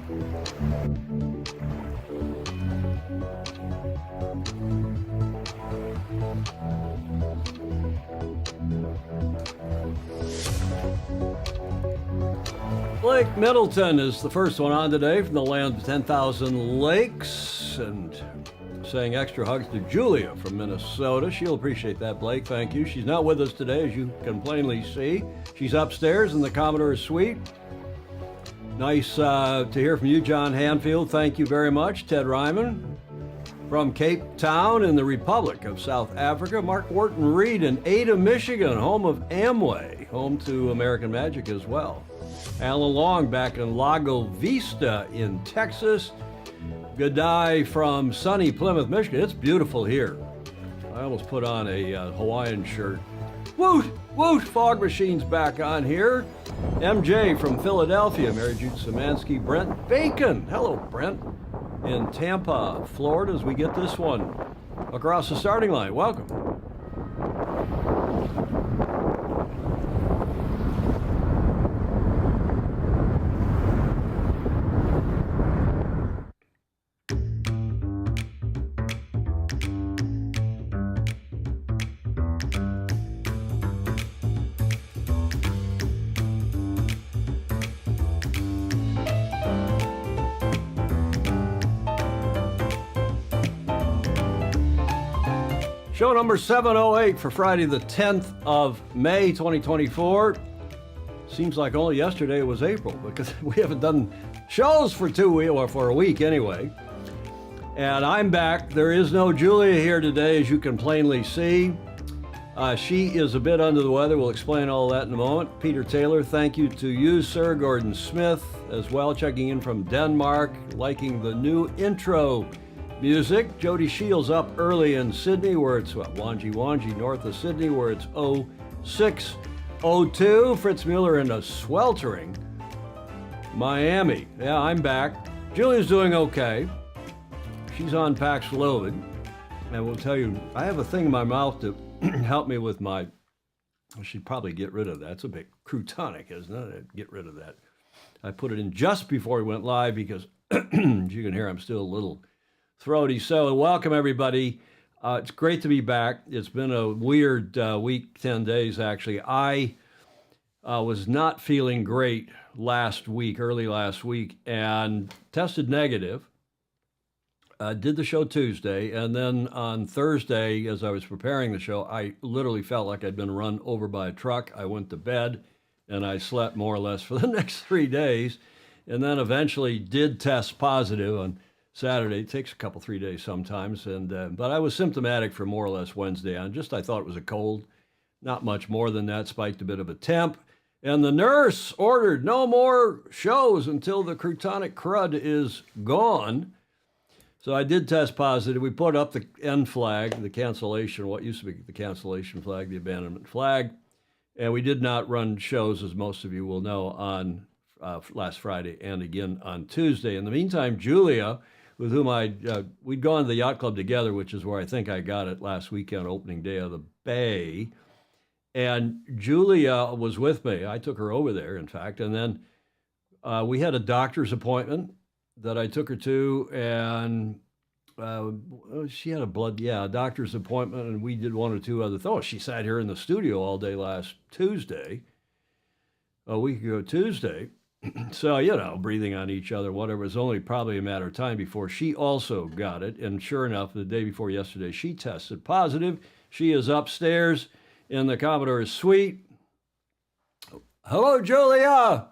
Blake Middleton is the first one on today from the land of 10,000 lakes, and saying extra hugs to Julia from Minnesota. She'll appreciate that, Blake. Thank you. She's not with us today, as you can plainly see. She's upstairs in the Commodore's suite. Nice to hear from you, John Hanfield. Thank you very much. Ted Ryman from Cape Town in the Republic of South Africa. Mark Wharton Reed in Ada, Michigan, home of Amway, home to American Magic as well. Alan Long back in Lago Vista in Texas. Good day from sunny Plymouth, Michigan. It's beautiful here. I almost put on a Hawaiian shirt. Woot, woot, fog machine's back on here. MJ from Philadelphia, Mary Jude Szymanski, Brent Bacon. Hello, Brent. In Tampa, Florida, as we get this one across the starting line. Welcome. Show number 708 for Friday, the 10th of May, 2024. Seems like only yesterday it was April, because we haven't done shows for 2 weeks, or for a week anyway. And I'm back. There is no Julia here today, as you can plainly see. She is a bit under the weather. We'll explain all that in a moment. Peter Taylor, thank you to you, sir. Gordon Smith as well, checking in from Denmark, liking the new intro music. Jody Shields up early in Sydney, where it's Wanji, north of Sydney, where it's 06:02. Fritz Mueller in a sweltering Miami. Yeah, I'm back. Julia's doing okay. She's on Paxlovid. And we'll tell you, I have a thing in my mouth to help me with I should probably get rid of that. It's a bit crutonic, isn't it? Get rid of that. I put it in just before we went live because, as you can hear, I'm still a little throaty. So welcome, everybody. It's great to be back. It's been a weird week, 10 days, actually. I was not feeling great early last week, and tested negative. Did the show Tuesday, and then on Thursday, as I was preparing the show, I literally felt like I'd been run over by a truck. I went to bed, and I slept more or less for the next 3 days, and then eventually did test positive on Saturday. It takes a couple, 3 days sometimes, but I was symptomatic for more or less Wednesday on. I thought it was a cold, not much more than that, spiked a bit of a temp. And the nurse ordered no more shows until the crutonic crud is gone. So I did test positive. We put up the end flag, the cancellation, what used to be the cancellation flag, the abandonment flag. And we did not run shows, as most of you will know, on last Friday and again on Tuesday. In the meantime, Julia, with whom we'd gone to the yacht club together, which is where I think I got it last weekend, opening day of the Bay. And Julia was with me. I took her over there, in fact. And then we had a doctor's appointment that I took her to, and she had a doctor's appointment, and we did one or two other things. She sat here in the studio all day last Tuesday, a week ago Tuesday. So, breathing on each other, whatever. It was only probably a matter of time before she also got it. And sure enough, the day before yesterday, she tested positive. She is upstairs in the Commodore's suite. Hello, Julia.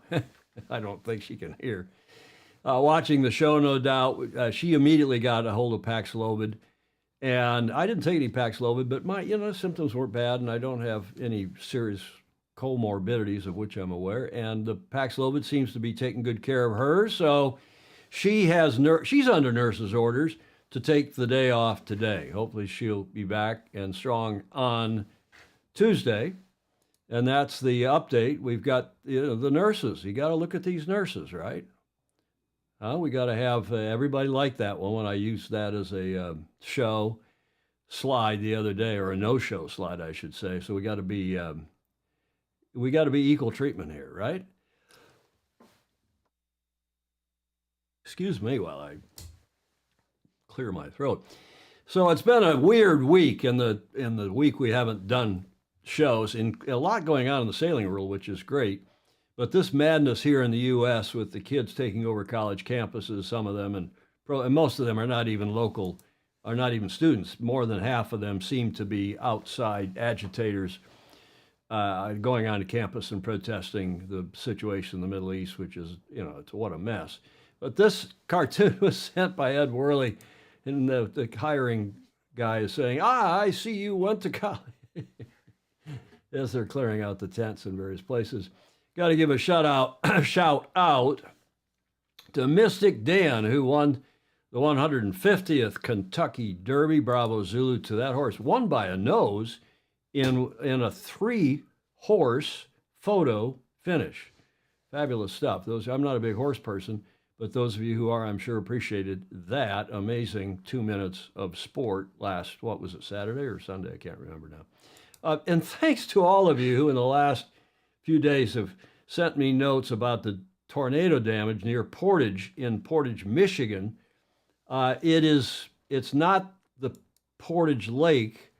I don't think she can hear. Watching the show, no doubt. She immediately got a hold of Paxlovid. And I didn't take any Paxlovid, but my symptoms weren't bad, and I don't have any serious comorbidities of which I'm aware, and the Paxlovid seems to be taking good care of her. So she's under nurse's orders to take the day off today. Hopefully she'll be back and strong on Tuesday. And that's the update. We've got the nurses. You got to look at these nurses, right? We got to have everybody like that one when I used that as a show slide the other day, or a no-show slide, I should say. So we got to be equal treatment here, right? Excuse me while I clear my throat. So it's been a weird week in the week we haven't done shows, and a lot going on in the sailing world, which is great. But this madness here in the U.S. with the kids taking over college campuses, some of them, and most of them are not even local, are not even students. More than half of them seem to be outside agitators going onto campus and protesting the situation in the Middle East, which is, it's what a mess. But this cartoon was sent by Ed Worley, and the hiring guy is saying, I see you went to college. As they're clearing out the tents in various places. Got to give a shout out to Mystic Dan, who won the 150th Kentucky Derby. Bravo Zulu to that horse. Won by a nose in a 3-horse photo finish. Fabulous stuff. I'm not a big horse person, but those of you who are, I'm sure, appreciated that amazing 2 minutes of sport last, what was it, Saturday or Sunday? I can't remember now. And thanks to all of you who in the last few days have sent me notes about the tornado damage near Portage in Portage, Michigan. It's not the Portage Lake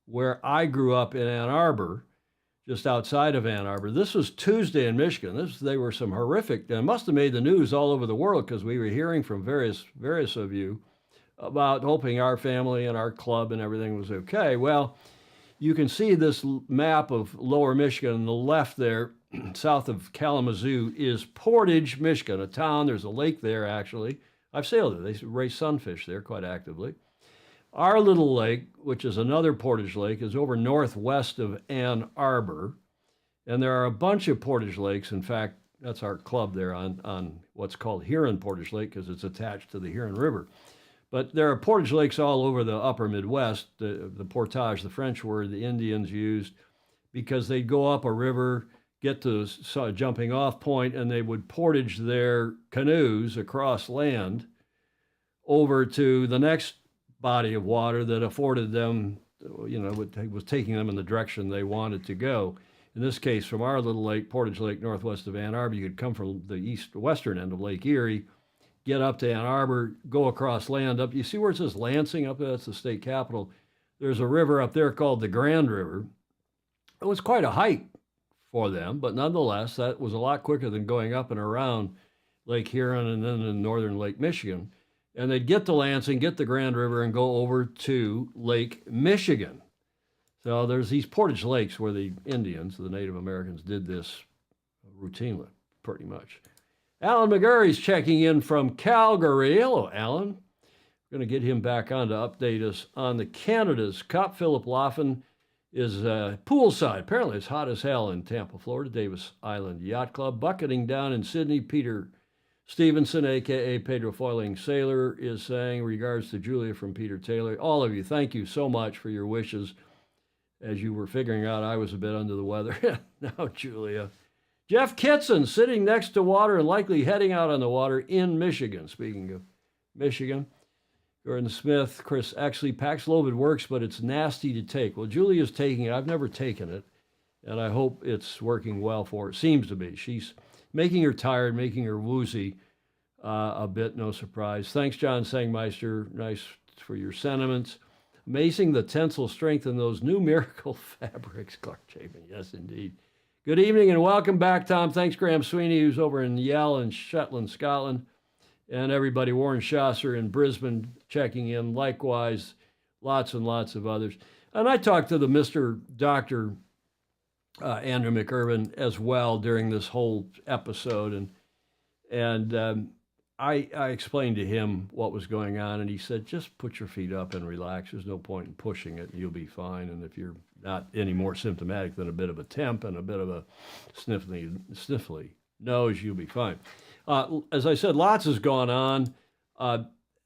where I grew up in Ann Arbor, just outside of Ann Arbor. This was Tuesday in Michigan. They were some horrific, and must have made the news all over the world because we were hearing from various of you about hoping our family and our club and everything was okay. Well, you can see this map of lower Michigan on the left there, south of Kalamazoo, is Portage, Michigan, a town. There's a lake there, actually. I've sailed it. They raise sunfish there quite actively. Our little lake, which is another Portage Lake, is over northwest of Ann Arbor. And there are a bunch of Portage Lakes. In fact, that's our club there on what's called Huron Portage Lake because it's attached to the Huron River. But there are portage lakes all over the upper Midwest, the portage, the French word the Indians used, because they'd go up a river, get to a jumping off point, and they would portage their canoes across land over to the next body of water that afforded them, was taking them in the direction they wanted to go. In this case, from our little lake, Portage Lake, northwest of Ann Arbor, you could come from the western end of Lake Erie, get up to Ann Arbor, go across land up. You see where it says Lansing up there? That's the state capital. There's a river up there called the Grand River. It was quite a hike for them, but nonetheless, that was a lot quicker than going up and around Lake Huron and then in northern Lake Michigan. And they'd get to Lansing, get the Grand River, and go over to Lake Michigan. So there's these portage lakes where the Indians, the Native Americans, did this routinely, pretty much. Alan McGurry's checking in from Calgary. Hello, Alan. We're going to get him back on to update us on the Canada's Cup. Philip Laughlin is poolside. Apparently it's hot as hell in Tampa, Florida. Davis Island Yacht Club. Bucketing down in Sydney. Peter Stevenson, a.k.a. Pedro Foiling Sailor, is saying, regards to Julia from Peter Taylor. All of you, thank you so much for your wishes. As you were figuring out, I was a bit under the weather. Now, Julia. Jeff Kitson, sitting next to water and likely heading out on the water in Michigan. Speaking of Michigan, Gordon Smith, Chris, actually, Paxlovid works, but it's nasty to take. Well, Julia's taking it. I've never taken it, and I hope it's working well for her. Seems to be. She's making her tired, making her woozy a bit, no surprise. Thanks, John Sangmeister. Nice for your sentiments. Amazing the tensile strength in those new miracle fabrics, Clark Chapin. Yes, indeed. Good evening and welcome back, Tom. Thanks, Graham Sweeney, who's over in Yell in Shetland, Scotland. And everybody, Warren Schasser in Brisbane checking in. Likewise, lots and lots of others. And I talked to the Mr. Dr. Andrew McIrvin as well during this whole episode. And I explained to him what was going on, and he said, just put your feet up and relax. There's no point in pushing it. You'll be fine. And if you're not any more symptomatic than a bit of a temp and a bit of a sniffly nose, you'll be fine. As I said, lots has gone on.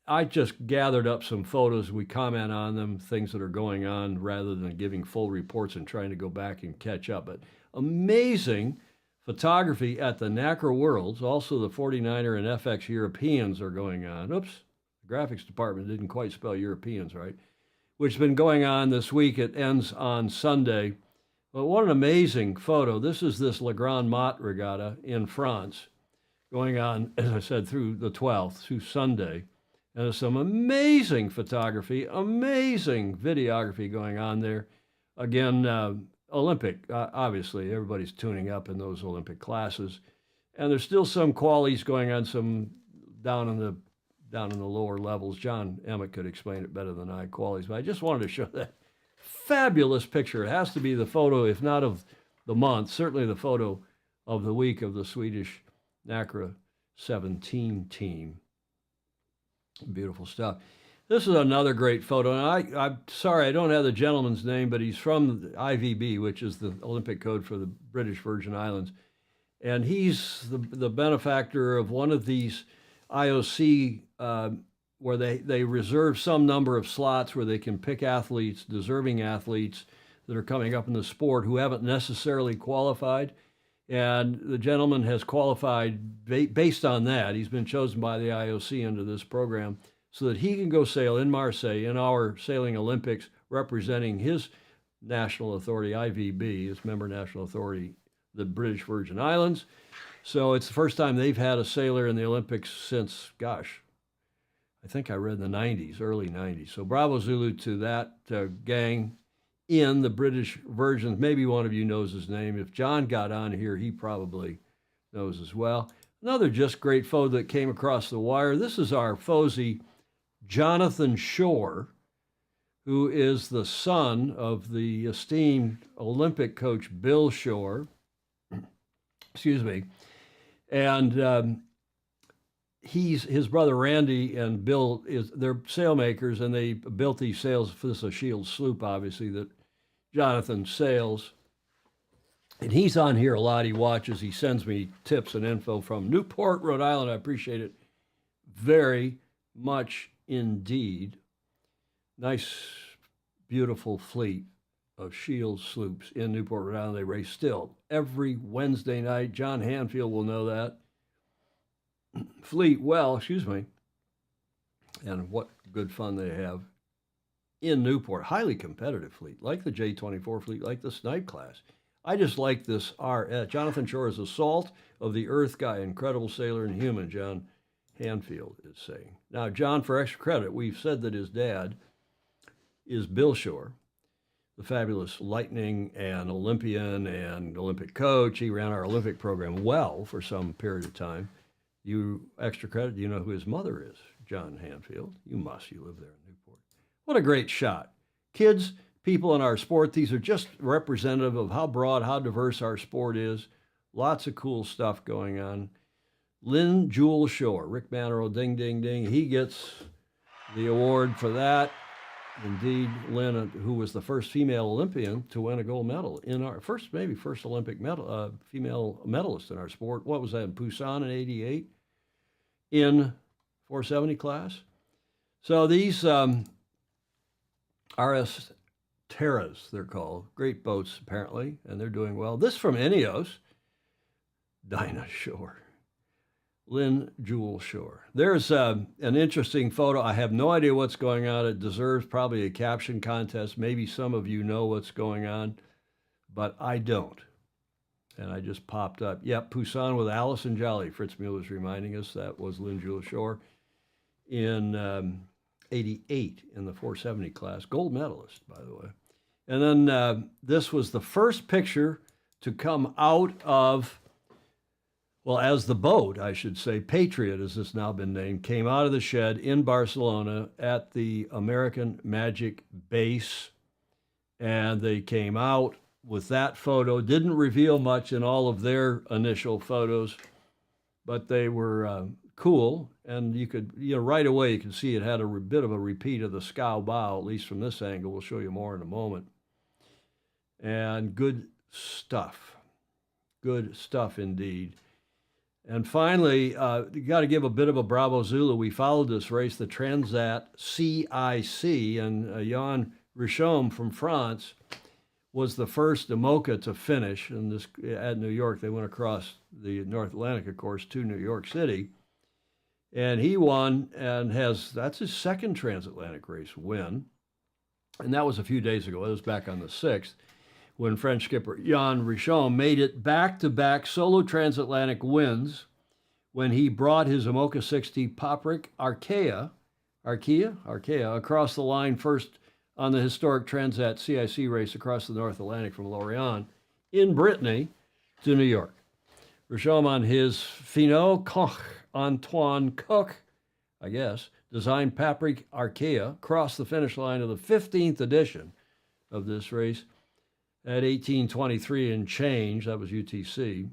I just gathered up some photos. We comment on them, things that are going on, rather than giving full reports and trying to go back and catch up. But amazing photography at the NACRA Worlds. Also, the 49er and FX Europeans are going on. Oops, the graphics department didn't quite spell Europeans right. Which has been going on this week. It ends on Sunday. But what an amazing photo. This is this Le Grand Mot Regatta in France. going on, as I said, through the 12th, through Sunday. And there's some amazing photography, amazing videography going on there. Again, Olympic, obviously, everybody's tuning up in those Olympic classes. And there's still some qualities going on, some down in the lower levels. John Emmett could explain it better than I, qualities. But I just wanted to show that fabulous picture. It has to be the photo, if not of the month, certainly the photo of the week of the Swedish NACRA 17 team. Beautiful stuff. This is another great photo. And I'm sorry, I don't have the gentleman's name, but he's from the IVB, which is the Olympic code for the British Virgin Islands. And he's the benefactor of one of these IOC where they reserve some number of slots where they can pick athletes, deserving athletes that are coming up in the sport who haven't necessarily qualified. And the gentleman has qualified based on that. He's been chosen by the IOC under this program so that he can go sail in Marseille in our Sailing Olympics representing his national authority, IVB, his member national authority, the British Virgin Islands. So it's the first time they've had a sailor in the Olympics since, gosh, I think I read in the 90s, early 90s. So bravo Zulu to that gang in the British Virgins. Maybe one of you knows his name. If John got on here, he probably knows as well. Another just great photo that came across the wire. This is our Fozy, Jonathan Shore, who is the son of the esteemed Olympic coach Bill Shore. Excuse me. And his brother Randy and Bill, they're sailmakers, and they built these sails. This is a Shield sloop, obviously, that Jonathan sails. And he's on here a lot. He watches. He sends me tips and info from Newport, Rhode Island. I appreciate it very much indeed. Nice, beautiful fleet of Shield sloops in Newport, Rhode Island. They race still every Wednesday night. John Hanfield will know that. Fleet, and what good fun they have in Newport. Highly competitive fleet, like the J-24 fleet, like the Snipe class. I just like this RS. Jonathan Shore is a salt of the earth guy, incredible sailor and human, John Hanfield is saying. Now, John, for extra credit, we've said that his dad is Bill Shore, the fabulous Lightning and Olympian and Olympic coach. He ran our Olympic program well for some period of time. You, extra credit, you know who his mother is, John Hanfield. You live there in Newport. What a great shot. Kids, people in our sport, these are just representative of how broad, how diverse our sport is. Lots of cool stuff going on. Lynn Jewel Shore, Rick Manero, ding, ding, ding. He gets the award for that. Indeed, Lynn, who was the first female Olympian to win a gold medal in our first Olympic medal, female medalist in our sport. What was that, in Busan in '88 in 470 class? So these RS Terras, they're called, great boats apparently, and they're doing well. This from Ineos, Dinah Shore. Lynn Jewel Shore. There's an interesting photo. I have no idea what's going on. It deserves probably a caption contest. Maybe some of you know what's going on, but I don't. And I just popped up. Yep, Busan with Allison Jolly. Fritz Mueller's reminding us that was Lynn Jewel Shore in '88 in the 470 class. Gold medalist, by the way. And then this was the first picture to come out of, well, as the boat, I should say, Patriot, as it's now been named, came out of the shed in Barcelona at the American Magic base. And they came out with that photo. Didn't reveal much in all of their initial photos, but they were cool. And you could, right away, you can see it had a bit of a repeat of the scow bow, at least from this angle. We'll show you more in a moment. And good stuff. Good stuff indeed. And finally, you got to give a bit of a bravo Zulu. We followed this race, the Transat CIC, and Jan Richomme from France was the first IMOCA to finish in this at New York. They went across the North Atlantic, of course, to New York City. And he won, and that's his second transatlantic race win. And that was a few days ago. It was back on the 6th. When French skipper Jan Richomme made it back-to-back solo transatlantic wins when he brought his Imoca 60 Patrick Arkea across the line first on the historic Transat CIC race across the North Atlantic from Lorient in Brittany to New York. Rishom on his Finot Koch, Antoine Cook, I guess, designed Patrick Arkea crossed the finish line of the 15th edition of this race at 18:23 and change. That was UTC,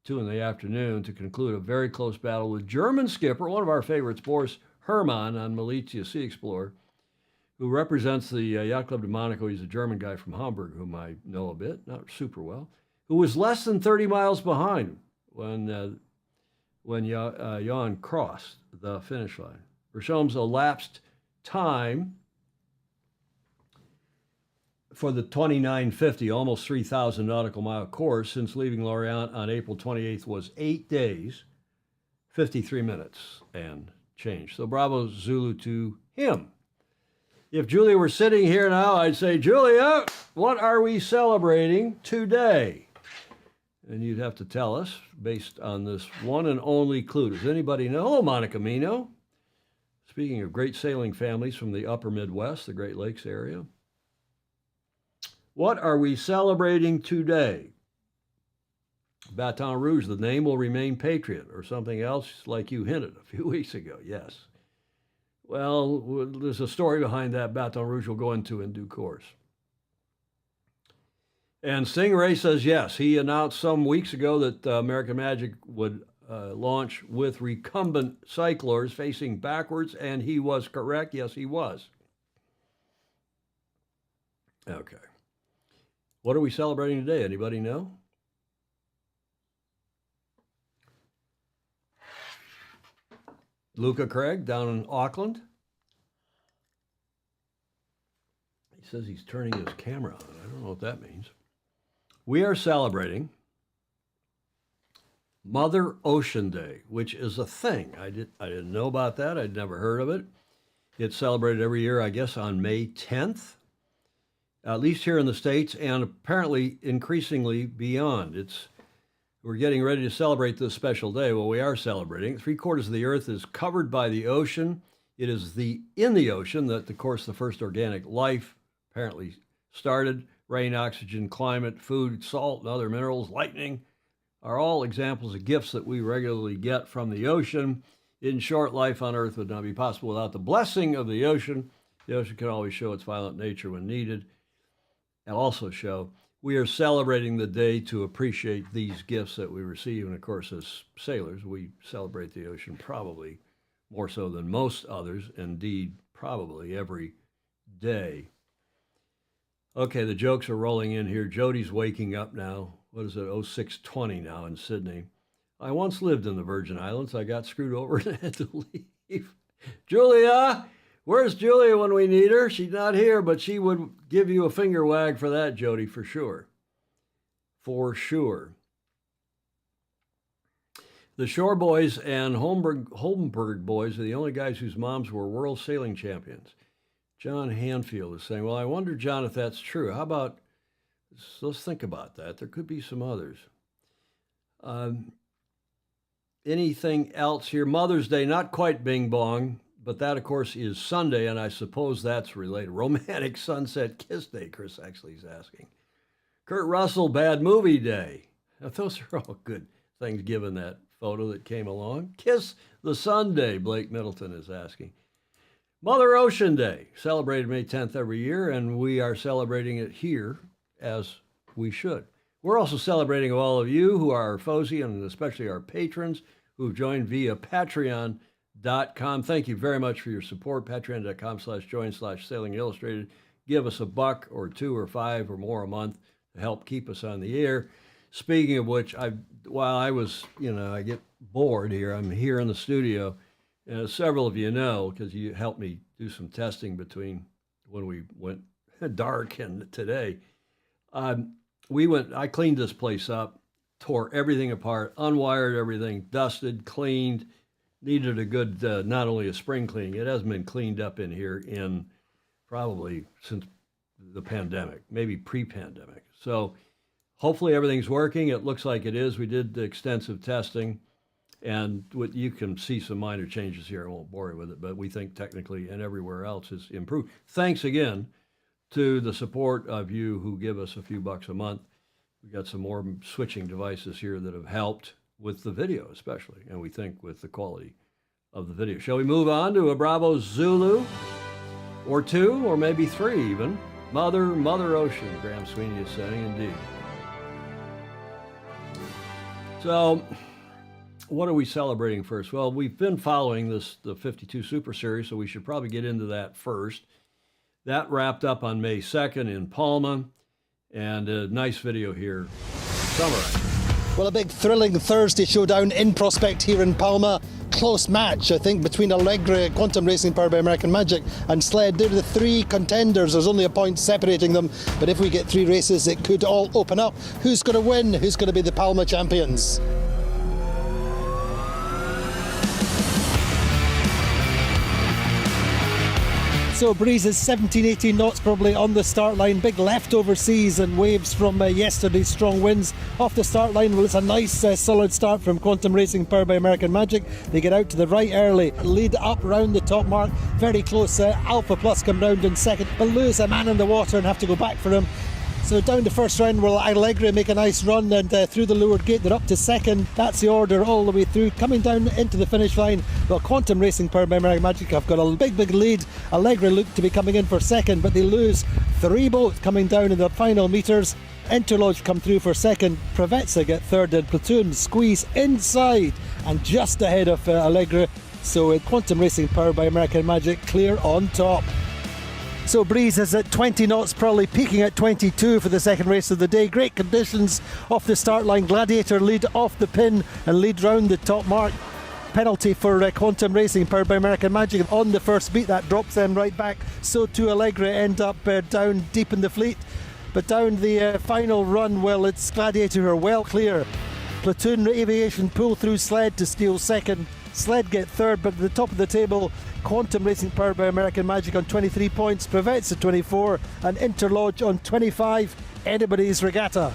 2 in the afternoon, to conclude a very close battle with German skipper, one of our favorites, Boris Herrmann on Malizia Sea Explorer, who represents the Yacht Club de Monaco. He's a German guy from Hamburg, whom I know a bit, not super well, who was less than 30 miles behind when Jan crossed the finish line. Rishom's elapsed time for the 2950, almost 3,000 nautical mile course since leaving Lorient on April 28th was 8 days, 53 minutes and change. So bravo Zulu to him. If Julia were sitting here now, I'd say, Julia, what are we celebrating today? And you'd have to tell us based on this one and only clue. Does anybody know? Hello, Monica Mino. Speaking of great sailing families from the upper Midwest, the Great Lakes area. What are we celebrating today? Baton Rouge, the name will remain Patriot, or something else like you hinted a few weeks ago, yes. Well, there's a story behind that Baton Rouge we'll go into in due course. And Stingray says yes. He announced some weeks ago that American Magic would launch with recumbent cyclors facing backwards, and he was correct. Yes, he was. Okay. What are we celebrating today? Anybody know? Luca Craig down in Auckland. He says he's turning his camera on. I don't know what that means. We are celebrating Mother Ocean Day, which is a thing. I didn't know about that. I'd never heard of it. It's celebrated every year, I guess, on May 10th, at least here in the States, and apparently increasingly beyond. We're getting ready to celebrate this special day. Well, we are celebrating. 3/4 of the earth is covered by the ocean. It is in the ocean that, of course, the first organic life apparently started. Rain, oxygen, climate, food, salt, and other minerals, lightning, are all examples of gifts that we regularly get from the ocean. In short, life on Earth would not be possible without the blessing of the ocean. The ocean can always show its violent nature when needed, and also show we are celebrating the day to appreciate these gifts that we receive. And of course, as sailors, we celebrate the ocean probably more so than most others, indeed, probably every day. Okay, the jokes are rolling in here. Jody's waking up now. What is it, 06:20 now in Sydney. I once lived in the Virgin Islands. I got screwed over and had to leave. Julia, where's Julia when we need her? She's not here, but she would give you a finger wag for that, Jody, for sure. For sure. The Shore Boys and Holmberg Boys are the only guys whose moms were world sailing champions. John Hanfield is saying, well, I wonder, John, if that's true. How about, let's think about that. There could be some others. Anything else here? Mother's Day, not quite bing bong, but that, of course, is Sunday, and I suppose that's related. Romantic Sunset Kiss Day, Chris actually is asking. Kurt Russell, Bad Movie Day. Now, those are all good things given that photo that came along. Kiss the Sunday, Blake Middleton is asking. Mother Ocean Day, celebrated May 10th every year, and we are celebrating it here as we should. We're also celebrating all of you who are our FOSI and especially our patrons who've joined via Patreon.com. Thank you very much for your support. Patreon.com/join/Sailing Illustrated. Give us $1 or $2 or $5 or more a month to help keep us on the air. Speaking of which, while I was, I get bored here. I'm here in the studio. Several of you know, because you helped me do some testing between when we went dark and today. I cleaned this place up, tore everything apart, unwired everything, dusted, cleaned, needed a good, not only a spring cleaning, it hasn't been cleaned up in here in probably since the pandemic, maybe pre-pandemic. So hopefully everything's working. It looks like it is. We did the extensive testing. And what you can see some minor changes here. I won't bore you with it, but we think technically and everywhere else is improved. Thanks again to the support of you who give us a few bucks a month. We got some more switching devices here that have helped with the video, especially, and we think with the quality of the video. Shall we move on to a Bravo Zulu or two, or maybe three even? Mother Ocean, Graham Sweeney is saying, indeed. So, what are we celebrating first? Well, we've been following the 52 Super Series, so we should probably get into that first. That wrapped up on May 2nd in Palma, and a nice video here. Summarize. Well, a big thrilling Thursday showdown in Prospect here in Palma. Close match, I think, between Allegra, Quantum Racing powered by American Magic, and Sled. They're the three contenders. There's only a point separating them, but if we get three races, it could all open up. Who's going to win? Who's going to be the Palma champions? So breeze is 17, 18 knots probably on the start line. Big leftover seas and waves from yesterday's strong winds off the start line. Well, it's a nice solid start from Quantum Racing powered by American Magic. They get out to the right early, lead up round the top mark, very close. Alpha Plus come round in second, but lose a man in the water and have to go back for him. So down the first round, will Allegra make a nice run, and through the leeward gate they're up to second. That's the order all the way through. Coming down into the finish line, well, Quantum Racing powered by American Magic have got a big lead. Allegra look to be coming in for second, but they lose three boats coming down in the final metres. Interlodge come through for second, Provezza get third, and Platoon squeeze inside and just ahead of Allegra. So Quantum Racing powered by American Magic clear on top. So breeze is at 20 knots, probably peaking at 22 for the second race of the day. Great conditions off the start line. Gladiator lead off the pin and lead round the top mark. Penalty for Quantum Racing powered by American Magic on the first beat. That drops them right back. So too Allegra end up down deep in the fleet. But down the final run, well, it's Gladiator who are well clear. Platoon Aviation pull through Sled to steal second. Sled get third, but at the top of the table, Quantum Racing powered by American Magic on 23 points, Provezza 24, and Interlodge on 25. Anybody's regatta.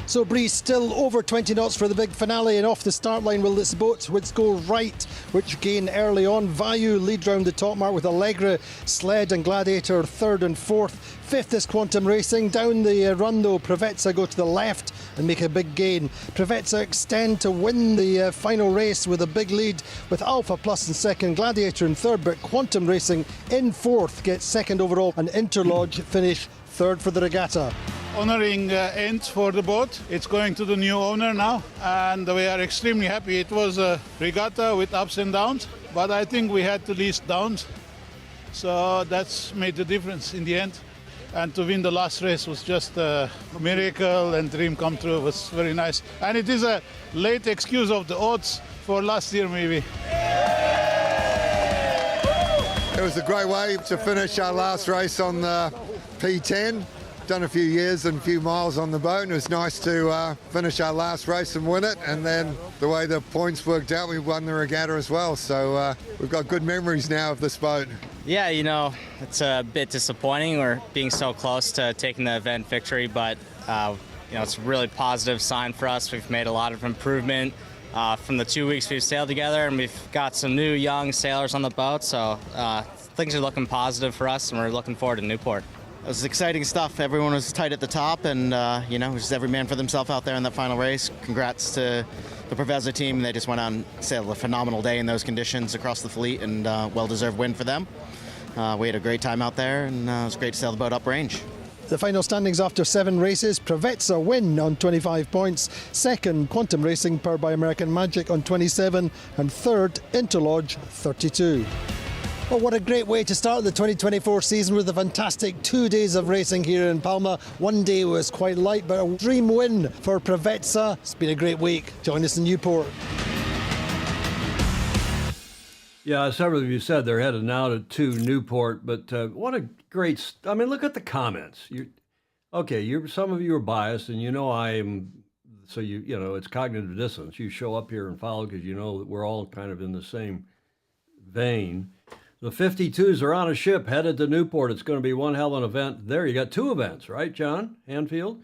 So breeze still over 20 knots for the big finale, and off the start line will this boat which go right, which gain early on. Vayu lead round the top mark with Allegra, Sled and Gladiator third and fourth. Fifth is Quantum Racing. Down the run though, Provezza go to the left and make a big gain. Provezza extend to win the final race with a big lead, with Alpha Plus in second, Gladiator in third, but Quantum Racing in fourth gets second overall, and Interlodge finish third for the regatta. Honoring end for the boat. It's going to the new owner now, and we are extremely happy. It was a regatta with ups and downs, but I think we had the least downs, so that's made the difference in the end. And to win the last race was just a miracle, and dream come true. It was very nice, and it is a late excuse of the odds for last year maybe. It was a great way to finish our last race on the P10. Done a few years and a few miles on the boat, and it was nice to finish our last race and win it. And then the way the points worked out, we won the regatta as well. So we've got good memories now of this boat. Yeah, you know, it's a bit disappointing. We're being so close to taking the event victory, but you know, it's a really positive sign for us. We've made a lot of improvement from the 2 weeks we've sailed together, and we've got some new young sailors on the boat. So things are looking positive for us, and we're looking forward to Newport. It was exciting stuff. Everyone was tight at the top, and you know, just every man for themselves out there in that final race. Congrats to the Provezza team. They just went on sailed a phenomenal day in those conditions across the fleet, and well-deserved win for them. We had a great time out there, and it was great to sail the boat uprange. The final standings after 7 races: Provezza win on 25 points, second Quantum Racing powered by American Magic on 27, and third Interlodge 32. Well, what a great way to start the 2024 season with a fantastic 2 days of racing here in Palma. One day was quite light, but a dream win for Provezza. It's been a great week. Join us in Newport. Yeah, several of you said they're headed now to Newport, but what a great... I mean, look at the comments. Some of you are biased, and you know I am... So, you know, it's cognitive dissonance. You show up here and follow because you know that we're all kind of in the same vein. The 52s are on a ship headed to Newport. It's going to be one hell of an event. There, you got 2 events, right, John Hanfield?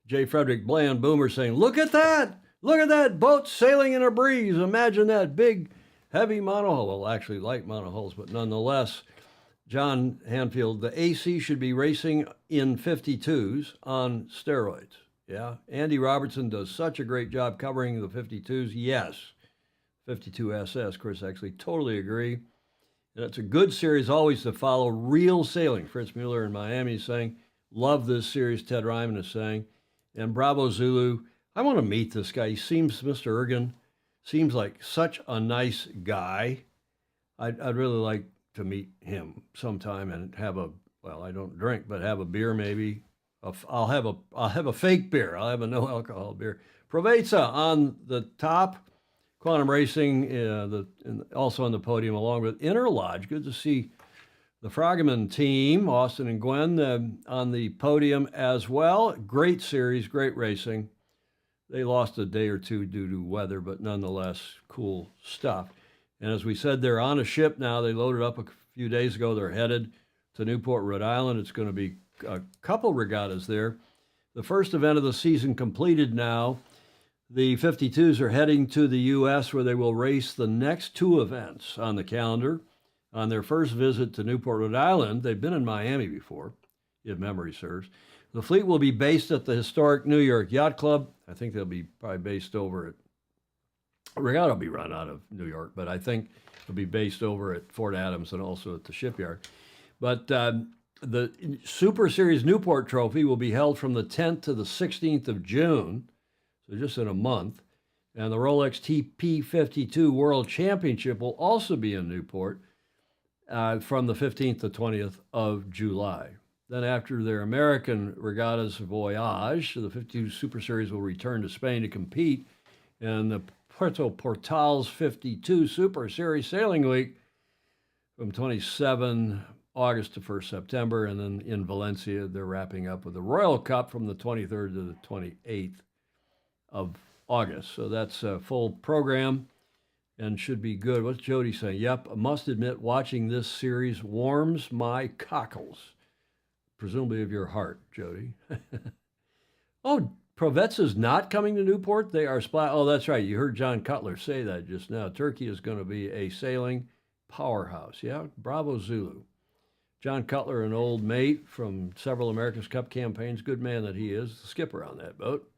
J. Frederick Bland Boomer saying, look at that! Look at that boat sailing in a breeze. Imagine that big, heavy monohull. Well, actually light monohulls, but nonetheless, John Hanfield, the AC should be racing in 52s on steroids. Yeah, Andy Robertson does such a great job covering the 52s. Yes, 52 SS, of course, actually totally agree. And it's a good series always to follow real sailing. Fritz Mueller in Miami is saying, love this series, Ted Ryman is saying. And Bravo Zulu, I want to meet this guy. He seems, Mr. Ergen, seems like such a nice guy. I'd really like to meet him sometime and have a, well, I don't drink, but have a beer maybe. I'll have a fake beer. I'll have a no alcohol beer. Provezza on the top. Quantum Racing, also on the podium, along with Interlodge. Good to see the Froggeman team, Austin and Gwen, on the podium as well. Great series, great racing. They lost a day or two due to weather, but nonetheless, cool stuff. And as we said, they're on a ship now. They loaded up a few days ago. They're headed to Newport, Rhode Island. It's going to be a couple regattas there. The first event of the season completed now. The 52s are heading to the U.S., where they will race the next two events on the calendar. On their first visit to Newport, Rhode Island, they've been in Miami before, if memory serves. The fleet will be based at the historic New York Yacht Club. I think they'll be probably based over at, Regatta will be run out of New York, but I think it'll be based over at Fort Adams and also at the shipyard. But the Super Series Newport Trophy will be held from the 10th to the 16th of June. So just in a month. And the Rolex TP52 World Championship will also be in Newport from the 15th to 20th of July. Then after their American Regattas Voyage, the 52 Super Series will return to Spain to compete in the Puerto Portals 52 Super Series Sailing Week from 27 August to 1st September. And then in Valencia, they're wrapping up with the Royal Cup from the 23rd to the 28th of August. So that's a full program and should be good. What's Jody saying? Yep, I must admit, watching this series warms my cockles. Presumably of your heart, Jody. Oh, Provezza's not coming to Newport? They are Oh, that's right. You heard John Cutler say that just now. Turkey is going to be a sailing powerhouse. Yeah, Bravo Zulu. John Cutler, an old mate from several America's Cup campaigns. Good man that he is. The skipper on that boat.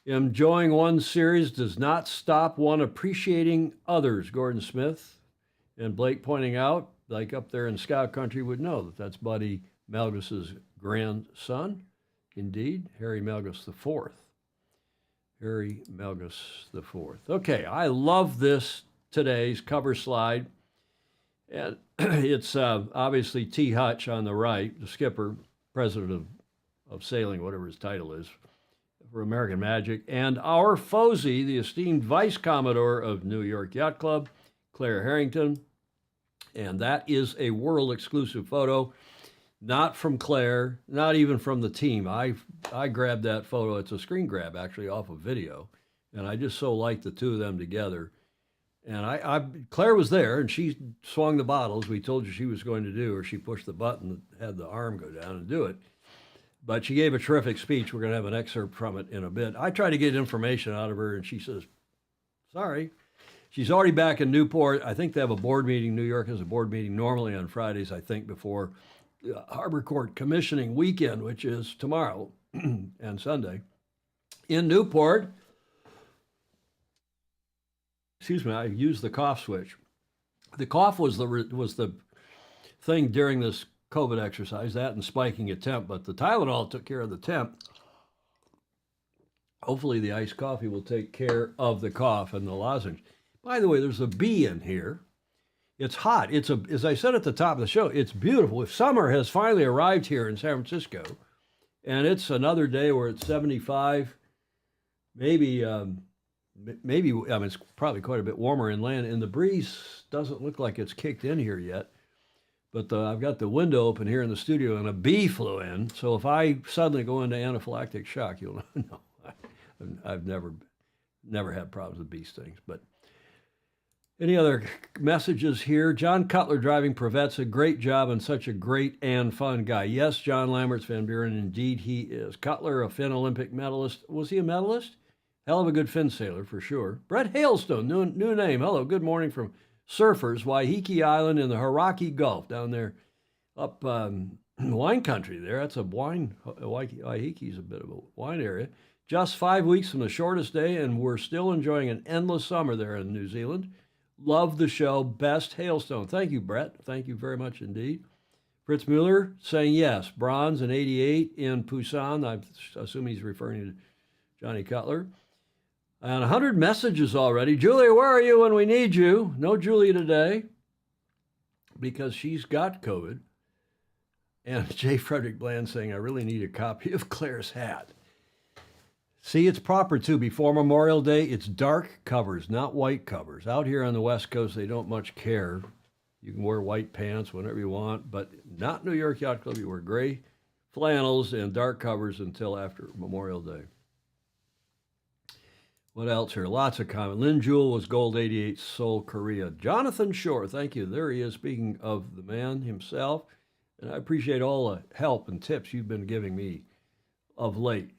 Enjoying one series does not stop one appreciating others, Gordon Smith. And Blake pointing out, like up there in Scout Country would know, that that's Buddy Malgus's grandson. Indeed, Harry Malgus IV. Harry Malgus IV. Okay, I love this today's cover slide. And it's obviously T. Hutch on the right, the skipper, president of sailing, whatever his title is, for American Magic, and our Fozy, the esteemed Vice Commodore of New York Yacht Club, Claire Harrington. And that is a world-exclusive photo, not from Claire, not even from the team. I grabbed that photo. It's a screen grab, actually, off of video. And I just so like the two of them together. And Claire was there, and she swung the bottles we told you she was going to do, or she pushed the button that had the arm go down and do it. But she gave a terrific speech. We're going to have an excerpt from it in a bit. I tried to get information out of her, and she says, sorry. She's already back in Newport. I think they have a board meeting. New York has a board meeting normally on Fridays, I think, before Harbor Court commissioning weekend, which is tomorrow and Sunday. In Newport, excuse me, I used the cough switch. The cough was the thing during this COVID exercise, that and spiking a temp, but the Tylenol took care of the temp. Hopefully the iced coffee will take care of the cough and the lozenge. By the way, there's a bee in here. It's hot. As I said at the top of the show, it's beautiful. If summer has finally arrived here in San Francisco, and it's another day where it's 75, maybe, it's probably quite a bit warmer inland, and the breeze doesn't look like it's kicked in here yet. But I've got the window open here in the studio, and a bee flew in. So if I suddenly go into anaphylactic shock, you'll know. I've never had problems with bee stings. But any other messages here? John Cutler driving Provezza. Great job and such a great and fun guy. Yes, John Lamberts Van Buren, indeed he is. Cutler, a Finn Olympic medalist. Was he a medalist? Hell of a good fin sailor for sure. Brett Hailstone, new name. Hello, good morning from Surfers, Waiheke Island in the Hauraki Gulf down there up wine country there. That's a wine, Waiheke's a bit of a wine area. Just 5 weeks from the shortest day, and we're still enjoying an endless summer there in New Zealand. Love the show. Best Hailstone. Thank you, Brett. Thank you very much indeed. Fritz Mueller saying yes. Bronze in 88 in Busan. I assume he's referring to Johnny Cutler. And 100 messages already. Julia, where are you when we need you? No Julia today because she's got COVID. And J. Frederick Bland saying, I really need a copy of Claire's hat. See, it's proper, too. Before Memorial Day, it's dark covers, not white covers. Out here on the West Coast, they don't much care. You can wear white pants whenever you want, but not New York Yacht Club. You wear gray flannels and dark covers until after Memorial Day. What else here? Lots of comments. Lynn Jewell was gold 88, Seoul, Korea. Jonathan Shore, thank you. There he is, speaking of the man himself. And I appreciate all the help and tips you've been giving me of late,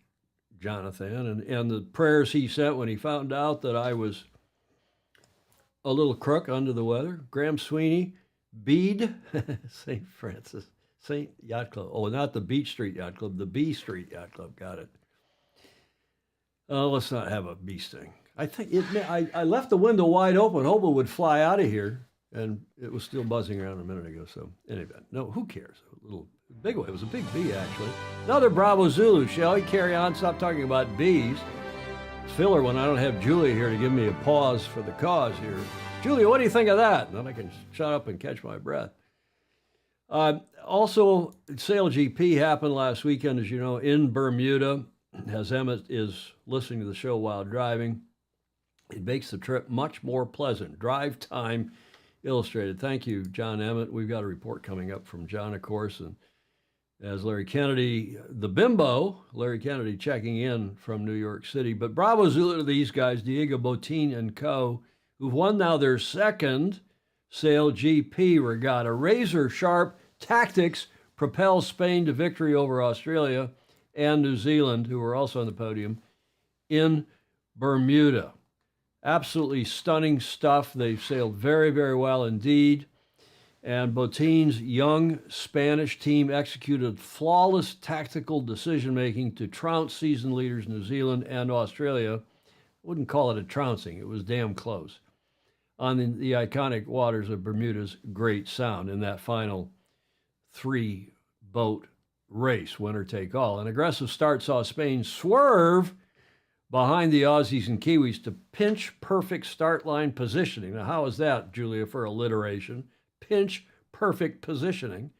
Jonathan, and the prayers he sent when he found out that I was a little crook under the weather. Graham Sweeney, Bede, St. Francis, St. Yacht Club. Oh, not the Beach Street Yacht Club, the B Street Yacht Club. Got it. Let's not have a bee sting. I think I left the window wide open, hoping it would fly out of here, and it was still buzzing around a minute ago. So anyway, no, who cares? A little big one. It was a big bee, actually. Another Bravo Zulu. Shall we carry on? Stop talking about bees. It's filler when I don't have Julia here to give me a pause for the cause here. Julia, what do you think of that? And then I can shut up and catch my breath. Also, Sail GP happened last weekend, as you know, in Bermuda. As Emmett is listening to the show while driving, it makes the trip much more pleasant. Drive Time Illustrated. Thank you, John Emmett. We've got a report coming up from John, of course, and as Larry Kennedy, the bimbo, Larry Kennedy checking in from New York City. But bravo Zulu to these guys, Diego Botín and co., who've won now their second Sail GP regatta. Razor-sharp tactics propels Spain to victory over Australia and New Zealand, who were also on the podium, in Bermuda. Absolutely stunning stuff. They've sailed very, very well indeed. And Botín's young Spanish team executed flawless tactical decision-making to trounce season leaders New Zealand and Australia. I wouldn't call it a trouncing. It was damn close. On the iconic waters of Bermuda's Great Sound in that final three-boat race, winner take all. An aggressive start saw Spain swerve behind the Aussies and Kiwis to pinch perfect start line positioning. Now, how is that, Julia, for alliteration? Pinch perfect positioning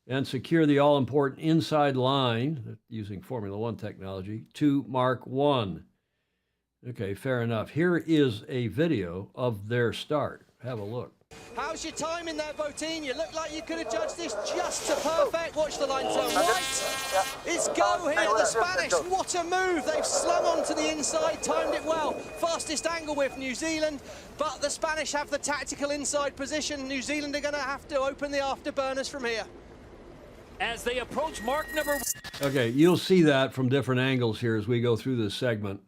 and secure the all-important inside line, using Formula One technology, to Mark 1. Okay, fair enough. Here is a video of their start. Have a look. How's your timing there, Botín? You look like you could have judged this just to perfect. Watch the line turn right. It's go here, the Spanish. What a move. They've slung onto the inside, timed it well. Fastest angle with New Zealand, but the Spanish have the tactical inside position. New Zealand are going to have to open the afterburners from here. As they approach mark number... Okay, you'll see that from different angles here as we go through this segment.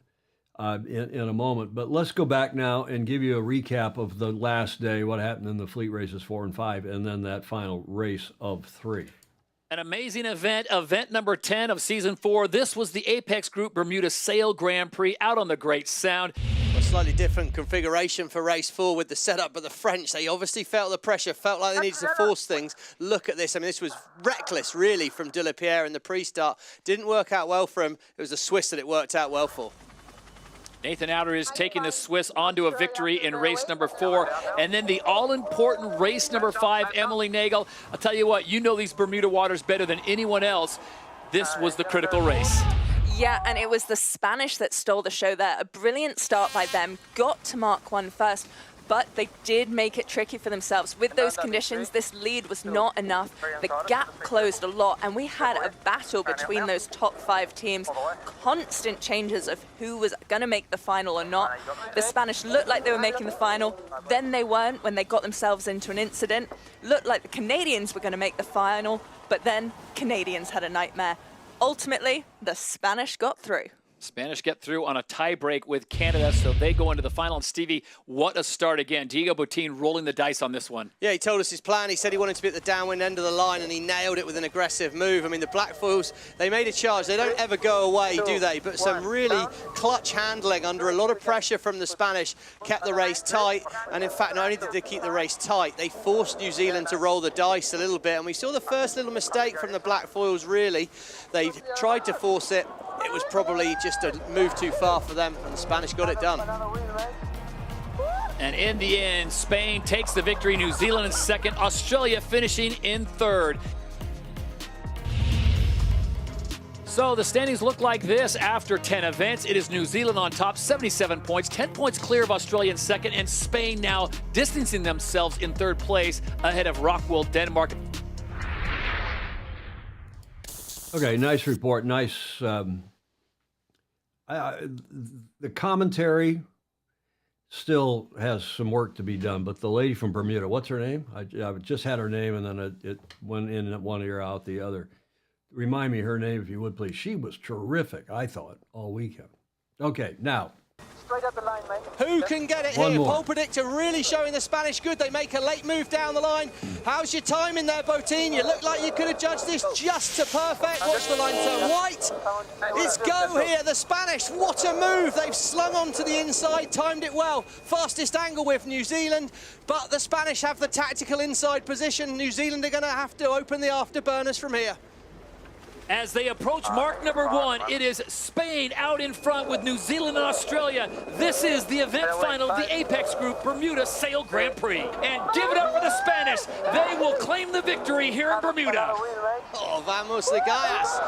In a moment, but let's go back now and give you a recap of the last day, what happened in the fleet races 4 and 5, and then that final race of 3. An amazing event number 10 of season 4. This was the Apex Group Bermuda Sail Grand Prix out on the Great Sound. A slightly different configuration for race 4 with the setup, but the French, they obviously felt the pressure, felt like they needed to force things. Look at this. I mean, this was reckless, really, from de la Pierre in the pre-start. Didn't work out well for him. It was the Swiss that it worked out well for. Nathan Outer is taking the Swiss onto a victory in race number 4. And then the all-important race number 5, Emily Nagel. I'll tell you what, you know these Bermuda waters better than anyone else. This was the critical race. Yeah, and it was the Spanish that stole the show there. A brilliant start by them, got to Mark 1 first, but they did make it tricky for themselves. With those conditions, this lead was not enough. The gap closed a lot, and we had a battle between those top 5 teams. Constant changes of who was going to make the final or not. The Spanish looked like they were making the final, then they weren't when they got themselves into an incident. Looked like the Canadians were going to make the final, but then Canadians had a nightmare. Ultimately, the Spanish got through. Spanish get through on a tie break with Canada, so they go into the final. And Stevie, what a start again. Diego Botín rolling the dice on this one. Yeah, he told us his plan. He said he wanted to be at the downwind end of the line, and he nailed it with an aggressive move. I mean, the Black Foils, they made a charge. They don't ever go away, do they? But some really clutch handling under a lot of pressure from the Spanish kept the race tight. And in fact, not only did they keep the race tight, they forced New Zealand to roll the dice a little bit. And we saw the first little mistake from the Black Foils, really. They tried to force it. It was probably just a move too far for them, and the Spanish got it done. And in the end, Spain takes the victory. New Zealand in second, Australia finishing in third. So the standings look like this after 10 events. It is New Zealand on top, 77 points, 10 points clear of Australia in second, and Spain now distancing themselves in third place ahead of Rockwool, Denmark. Okay, nice report. Nice. The commentary still has some work to be done, but the lady from Bermuda, what's her name? I just had her name, and then it went in one ear, out the other. Remind me her name, if you would, please. She was terrific, I thought, all weekend. Okay, now. Straight up the line, mate. Who can get it here? Pole Predictor really showing the Spanish good. They make a late move down the line. How's your timing there, Botín? You look like you could have judged this just to perfect. Watch the line turn white. It's go here. The Spanish, what a move. They've slung onto the inside, timed it well. Fastest angle with New Zealand, but the Spanish have the tactical inside position. New Zealand are going to have to open the afterburners from here. As they approach mark number 1, it is Spain out in front with New Zealand and Australia. This is the event final of the Apex Group Bermuda Sail Grand Prix. And give it up for the Spanish. They will claim the victory here in Bermuda. Oh, vamos the Gallas.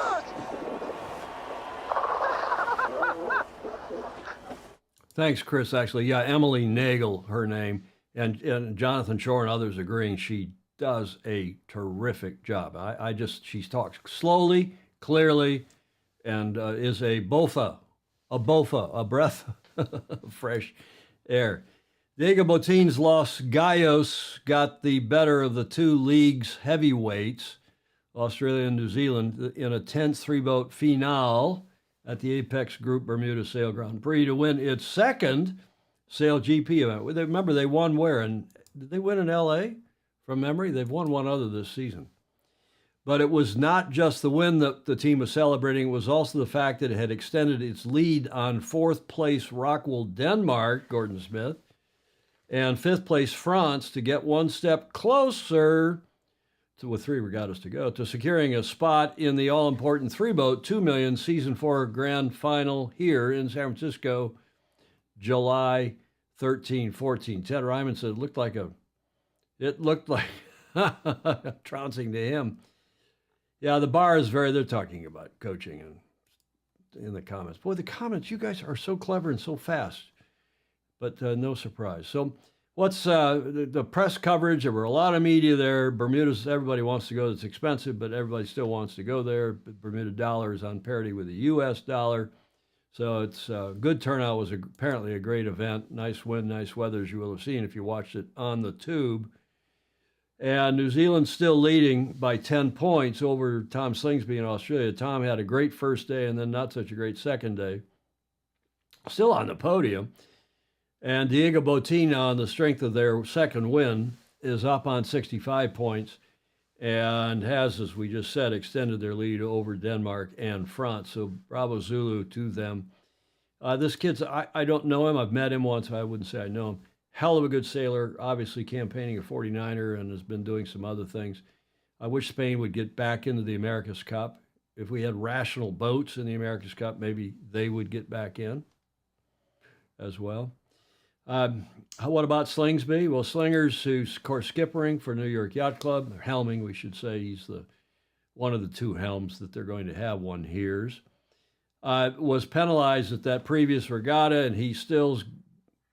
Thanks, Chris, actually. Yeah, Emily Nagel, her name, and Jonathan Shore and others agreeing she does a terrific job. She talks slowly, clearly, and is a breath of fresh air. Diego Botín Los Gallos got the better of the two league's heavyweights, Australia and New Zealand, in a tense three-boat finale at the Apex Group Bermuda Sail Grand Prix to win its second Sail GP event. Remember, they won where? Did they win in L.A.? From memory, they've won one other this season. But it was not just the win that the team was celebrating. It was also the fact that it had extended its lead on fourth place Rockwool, Denmark, Gordon Smith, and fifth place France to get one step closer, with 3 regattas to go, to securing a spot in the all-important three-boat $2 million Season 4 Grand Final here in San Francisco, July 13, 14. Ted Ryman said it looked like trouncing to him. Yeah, the bar is they're talking about coaching and in the comments. Boy, the comments, you guys are so clever and so fast, but no surprise. So what's the press coverage? There were a lot of media there. Bermuda's, everybody wants to go. It's expensive, but everybody still wants to go there. The Bermuda dollar is on parity with the U.S. dollar. So it's a good turnout. It was apparently a great event. Nice wind, nice weather, as you will have seen if you watched it on the tube. And New Zealand still leading by 10 points over Tom Slingsby in Australia. Tom had a great first day and then not such a great second day. Still on the podium. And Diego Botín, on the strength of their second win, is up on 65 points and has, as we just said, extended their lead over Denmark and France. So bravo Zulu to them. This kid's, I don't know him. I've met him once. I wouldn't say I know him. Hell of a good sailor, obviously campaigning a 49er and has been doing some other things. I wish Spain would get back into the America's Cup. If we had rational boats in the America's Cup, maybe they would get back in as well. What about Slingsby? Well, Slingers, who's, of course, skippering for New York Yacht Club, or helming, we should say. He's one of the two helms that they're going to have, one here's. Was penalized at that previous regatta, and he still's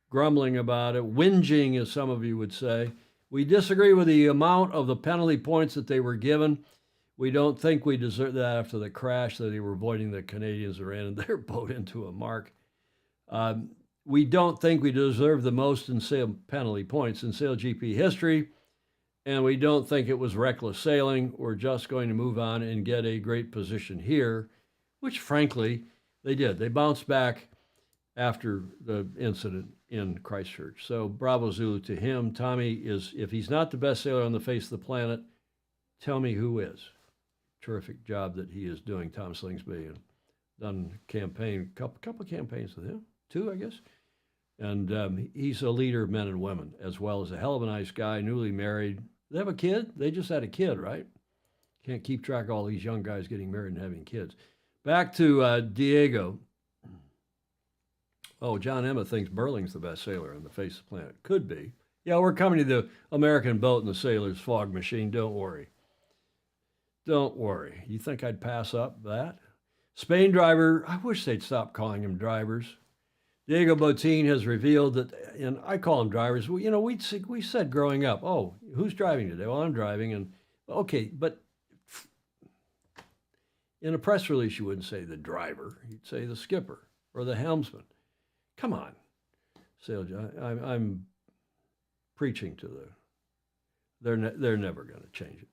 grumbling about it, whinging, as some of you would say. We disagree with the amount of the penalty points that they were given. We don't think we deserve that after the crash that they were avoiding the Canadians that ran their boat into a mark. We don't think we deserve the most in sail penalty points in Sail GP history, and we don't think it was reckless sailing. We're just going to move on and get a great position here, which, frankly, They did. They bounced back after the incident in Christchurch. So bravo Zulu to him. Tommy is, if he's not the best sailor on the face of the planet, tell me who is. Terrific job that he is doing, Tom Slingsby, and done campaign, couple campaigns with him, 2, I guess. And he's a leader of men and women, as well as a hell of a nice guy, newly married. They have a kid? They just had a kid, right? Can't keep track of all these young guys getting married and having kids. Back to Diego. Oh, John Emma thinks Burling's the best sailor on the face of the planet. Could be. Yeah, we're coming to the American boat and the sailor's fog machine. Don't worry. Don't worry. You think I'd pass up that? Spain driver, I wish they'd stop calling him drivers. Diego Botín has revealed that, and I call them drivers. Well, you know, we said growing up, oh, who's driving today? Well, I'm driving. And okay, but in a press release, you wouldn't say the driver. You'd say the skipper or the helmsman. Come on, I'm preaching to they're never going to change it.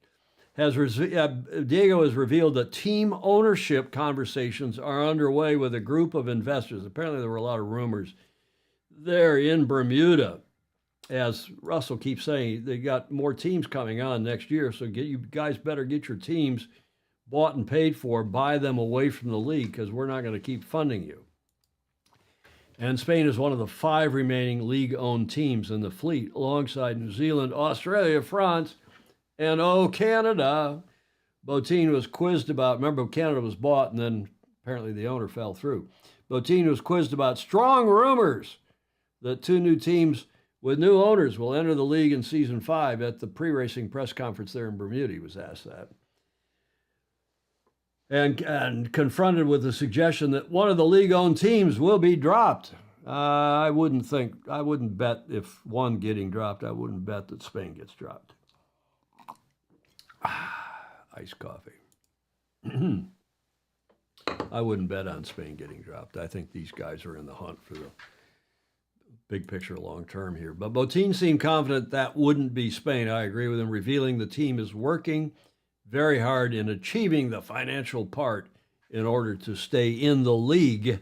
Diego has revealed that team ownership conversations are underway with a group of investors. Apparently, there were a lot of rumors. They're in Bermuda, as Russell keeps saying. They got more teams coming on next year, so you guys better get your teams bought and paid for. Buy them away from the league because we're not going to keep funding you. And Spain is one of the 5 remaining league-owned teams in the fleet, alongside New Zealand, Australia, France, and Canada. Botín was quizzed about, remember, Canada was bought, and then apparently the owner fell through. Botín was quizzed about strong rumors that 2 new teams with new owners will enter the league in Season 5 at the pre-racing press conference there in Bermuda. He was asked that. And confronted with the suggestion that one of the league-owned teams will be dropped. I wouldn't bet if one getting dropped, I wouldn't bet that Spain gets dropped. Iced coffee. I wouldn't bet on Spain getting dropped. I think these guys are in the hunt for the big picture long term here. But Botín seemed confident that wouldn't be Spain. I agree with him, revealing the team is working very hard in achieving the financial part in order to stay in the league.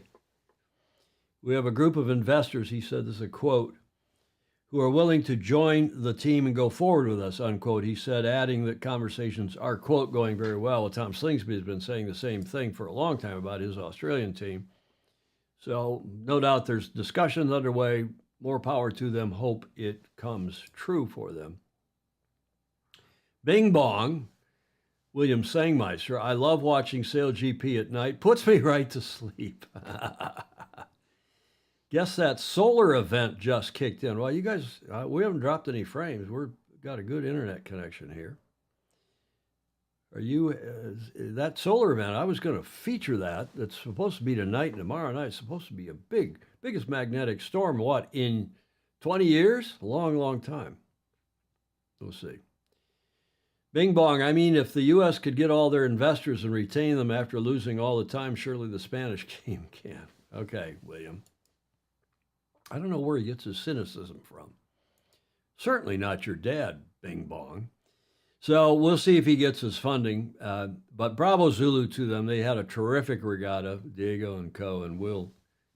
We have a group of investors, he said, this is a quote, who are willing to join the team and go forward with us, unquote. He said, adding that conversations are, quote, going very well. Well, Tom Slingsby has been saying the same thing for a long time about his Australian team. So no doubt there's discussions underway. More power to them. Hope it comes true for them. Bing bong. William Sangmeister, I love watching Sail GP at night. Puts me right to sleep. Guess that solar event just kicked in. Well, you guys, we haven't dropped any frames. We've got a good internet connection here. Are you, that solar event, I was going to feature that. It's supposed to be tonight and tomorrow night. It's supposed to be a biggest magnetic storm, what, in 20 years? A long, long time. We'll see. Bing bong, I mean, if the U.S. could get all their investors and retain them after losing all the time, surely the Spanish team can. Okay, William. I don't know where he gets his cynicism from. Certainly not your dad, Bing bong. So we'll see if he gets his funding. But bravo Zulu to them. They had a terrific regatta, Diego and co., and we'll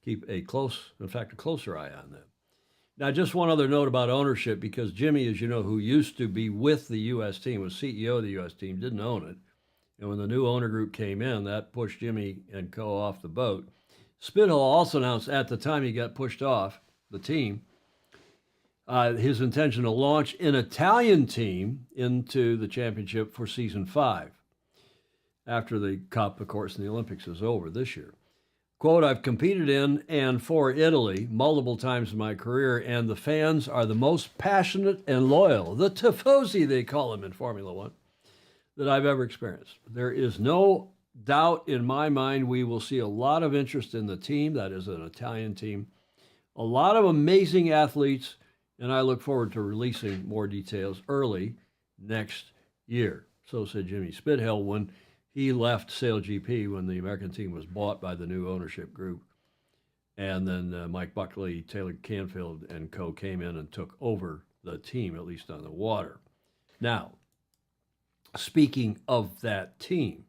keep a closer eye on them. Now, just one other note about ownership, because Jimmy, as you know, who used to be with the U.S. team, was CEO of the U.S. team, didn't own it. And when the new owner group came in, that pushed Jimmy and co. off the boat. Spithill also announced at the time he got pushed off the team, his intention to launch an Italian team into the championship for Season 5 after the Cup, of course, and the Olympics is over this year. Quote, I've competed in and for Italy multiple times in my career, and the fans are the most passionate and loyal, the tifosi they call them in Formula One, that I've ever experienced. There is no doubt in my mind we will see a lot of interest in the team. That is an Italian team. A lot of amazing athletes, and I look forward to releasing more details early next year. So said Jimmy Spithill when he left Sail GP when the American team was bought by the new ownership group. And then Mike Buckley, Taylor Canfield, and co. came in and took over the team, at least on the water. Now, speaking of that team,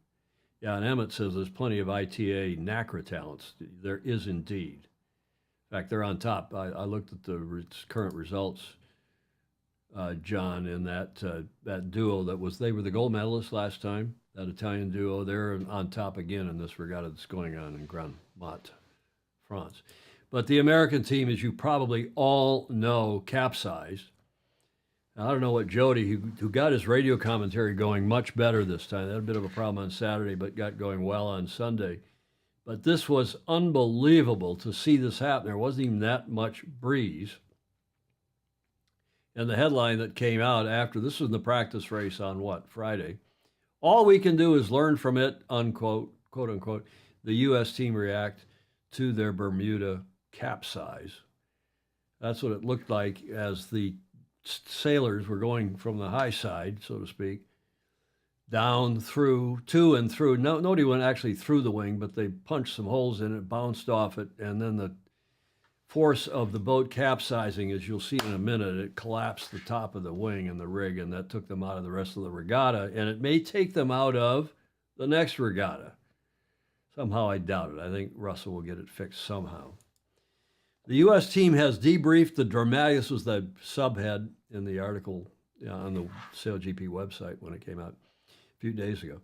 Yeah, and Emmett says there's plenty of ITA NACRA talents. There is indeed. In fact, they're on top. I looked at the current results, John, in that duo they were the gold medalists last time. That Italian duo, they're on top again in this regatta that's going on in Grand Mont, France. But the American team, as you probably all know, capsized. I don't know what Jody, who got his radio commentary going much better this time. They had a bit of a problem on Saturday, but got going well on Sunday. But this was unbelievable to see this happen. There wasn't even that much breeze. And the headline that came out after, this was in the practice race on Friday. All we can do is learn from it, unquote, quote unquote, the U.S. team react to their Bermuda capsize. That's what it looked like as the sailors were going from the high side, so to speak, down through, to and through. Nobody went actually through the wing, but they punched some holes in it, bounced off it, and then the force of the boat capsizing, as you'll see in a minute, it collapsed the top of the wing and the rig, and that took them out of the rest of the regatta, and it may take them out of the next regatta. Somehow I doubt it. I think Russell will get it fixed somehow. The U.S. team has debriefed the dramatic, this was the subhead in the article on the SailGP website when it came out a few days ago.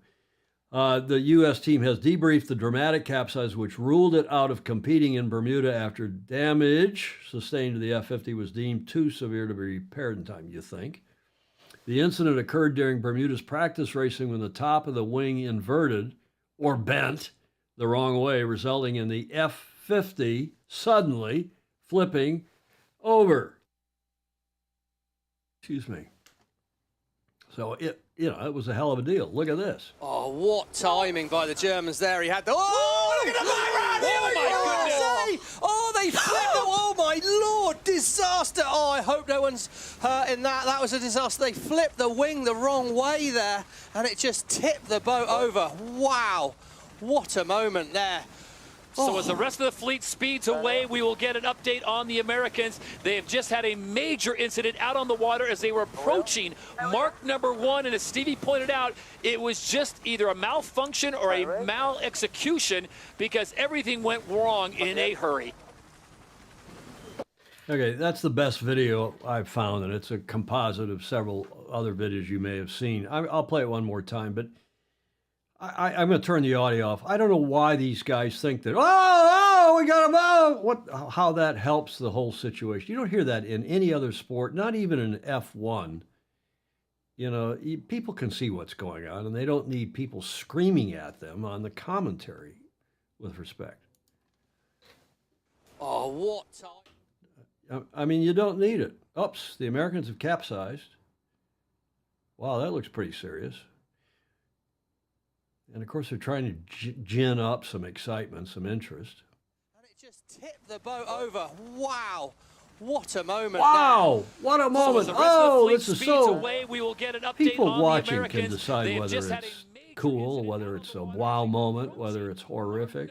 The U.S. team has debriefed the dramatic capsize, which ruled it out of competing in Bermuda after damage sustained to the F-50 was deemed too severe to be repaired in time, you think. The incident occurred during Bermuda's practice racing when the top of the wing inverted or bent the wrong way, resulting in the F-50 suddenly flipping over. Excuse me. So it was a hell of a deal. Look at this. Oh, what timing by the Germans there. He had the... Oh, look at the back round! Oh, my goodness! Oh, they flipped the... Oh, my Lord! Disaster! Oh, I hope no one's hurt in that. That was a disaster. They flipped the wing the wrong way there, and it just tipped the boat over. Wow! What a moment there. So as the rest of the fleet speeds away, we will get an update on the Americans. They have just had a major incident out on the water as they were approaching mark number 1. And as Stevie pointed out, it was just either a malfunction or a mal-execution because everything went wrong in a hurry. Okay, that's the best video I've found, and it's a composite of several other videos you may have seen. I'll play it one more time, but I'm going to turn the audio off. I don't know why these guys think that, we got him, how that helps the whole situation. You don't hear that in any other sport, not even in F1. You know, people can see what's going on, and they don't need people screaming at them on the commentary, with respect. Oh, what time? I mean, you don't need it. Oops, the Americans have capsized. Wow, that looks pretty serious. And of course, they're trying to gin up some excitement, some interest. And it just tipped the boat over. Wow. What a moment. Wow. What a moment. Oh, this is so... Away, we will get an update people on watching the can decide whether it's cool, whether it's a wow moment, whether it's horrific.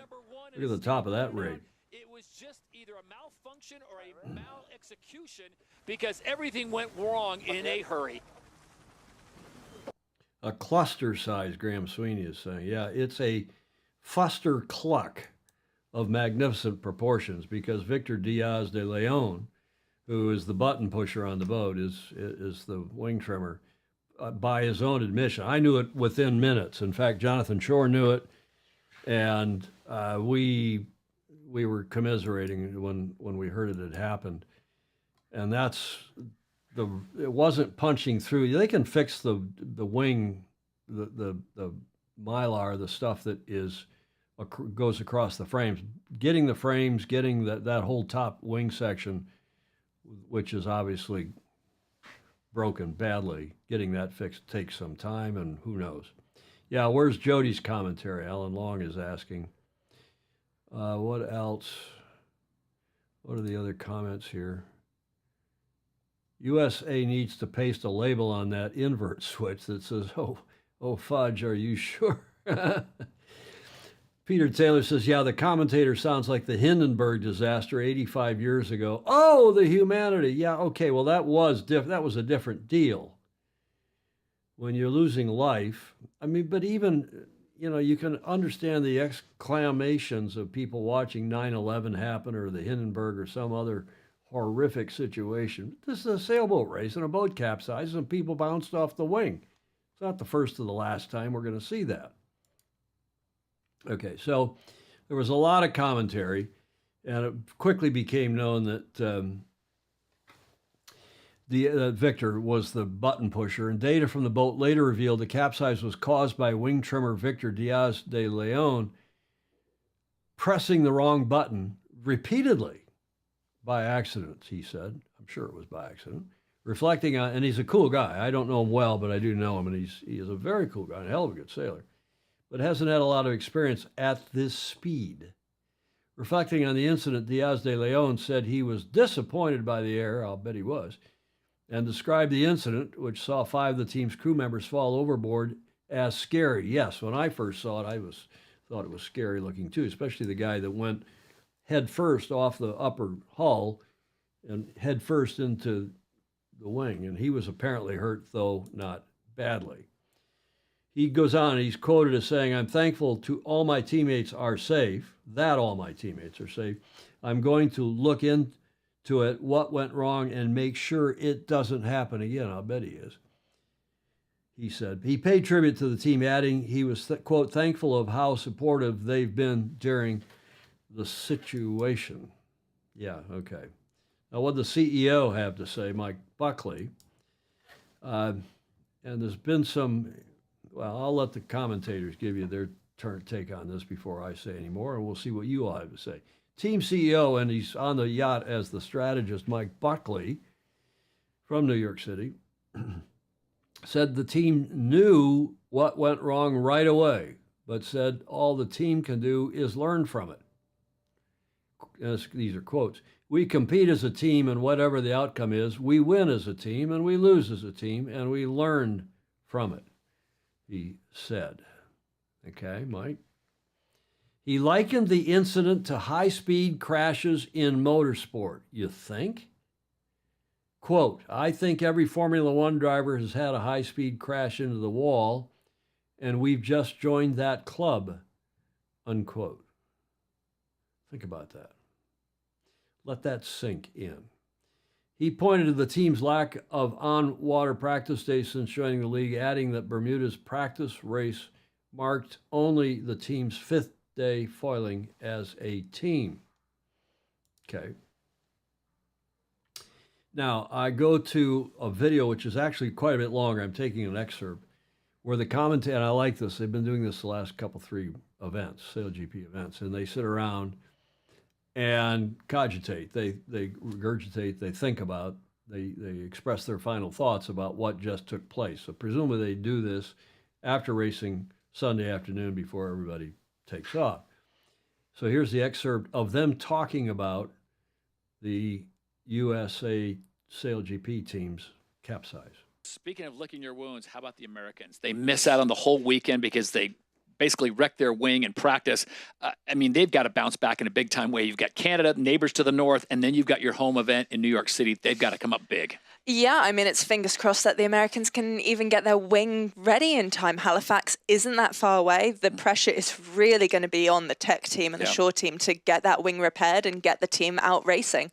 Look at the top of that rig. It was just either a malfunction or a mal-execution because everything went wrong in a hurry. A cluster size, Graham Sweeney is saying. Yeah, it's a fuster cluck of magnificent proportions because Victor Diaz de Leon, who is the button pusher on the boat, is the wing trimmer, by his own admission. I knew it within minutes. In fact, Jonathan Shore knew it, and we were commiserating when we heard it had happened. And that's... it wasn't punching through. They can fix the wing, the mylar, the stuff that goes across the frames. Getting the frames, getting that whole top wing section, which is obviously broken badly, getting that fixed takes some time, and who knows. Yeah, where's Jody's commentary? Alan Long is asking. What else? What are the other comments here? USA needs to paste a label on that invert switch that says, oh fudge, are you sure? Peter Taylor says, yeah, the commentator sounds like the Hindenburg disaster 85 years ago. Oh, the humanity. Yeah, okay, well, that was a different deal. When you're losing life, I mean, but even, you know, you can understand the exclamations of people watching 9/11 happen or the Hindenburg or some other horrific situation. This is a sailboat race and a boat capsized and people bounced off the wing. It's not the first or the last time we're going to see that. Okay, so there was a lot of commentary, and it quickly became known that Victor was the button pusher, and data from the boat later revealed the capsize was caused by wing trimmer Victor Diaz de Leon pressing the wrong button repeatedly by accident, he said. I'm sure it was by accident. Reflecting on, and he's a cool guy. I don't know him well, but I do know him, and he is a very cool guy, a hell of a good sailor, but hasn't had a lot of experience at this speed. Reflecting on the incident, Diaz de Leon said he was disappointed by the error, I'll bet he was, and described the incident, which saw 5 of the team's crew members fall overboard, as scary. Yes, when I first saw it, I thought it was scary looking too, especially the guy that went head first off the upper hull and head first into the wing. And he was apparently hurt, though not badly. He goes on, he's quoted as saying, "I'm thankful to all my teammates are safe, that all my teammates are safe. I'm going to look into it, what went wrong, and make sure it doesn't happen again." I'll bet he is. He said. He paid tribute to the team, adding he was, quote, "thankful of how supportive they've been during the situation." Yeah, okay. Now, what did the CEO have to say, Mike Buckley? And there's been some, well, I'll let the commentators give you their take on this before I say any more, and we'll see what you all have to say. Team CEO, and he's on the yacht as the strategist, Mike Buckley from New York City, said the team knew what went wrong right away, but said all the team can do is learn from it. These are quotes. "We compete as a team, and whatever the outcome is, we win as a team, and we lose as a team, and we learn from it," he said. Okay, Mike? He likened the incident to high-speed crashes in motorsport. You think? Quote, "I think every Formula One driver has had a high-speed crash into the wall, and we've just joined that club," unquote. Think about that. Let that sink in. He pointed to the team's lack of on-water practice days since joining the league, adding that Bermuda's practice race marked only the team's 5th day foiling as a team. Okay. Now, I go to a video which is actually quite a bit longer. I'm taking an excerpt where the commentator, and I like this, they've been doing this the last couple, 3 events, SailGP events, and they sit around and cogitate. They regurgitate, they think about, they express their final thoughts about what just took place. So presumably they do this after racing Sunday afternoon before everybody takes off. So here's the excerpt of them talking about the USA SailGP team's capsize. Speaking of licking your wounds, how about the Americans? They miss out on the whole weekend because they basically wrecked their wing in practice. I mean, they've got to bounce back in a big-time way. You've got Canada, neighbors to the north, and then you've got your home event in New York City. They've got to come up big. Yeah, I mean, it's fingers crossed that the Americans can even get their wing ready in time. Halifax isn't that far away. The pressure is really going to be on the tech team and the shore team to get that wing repaired and get the team out racing.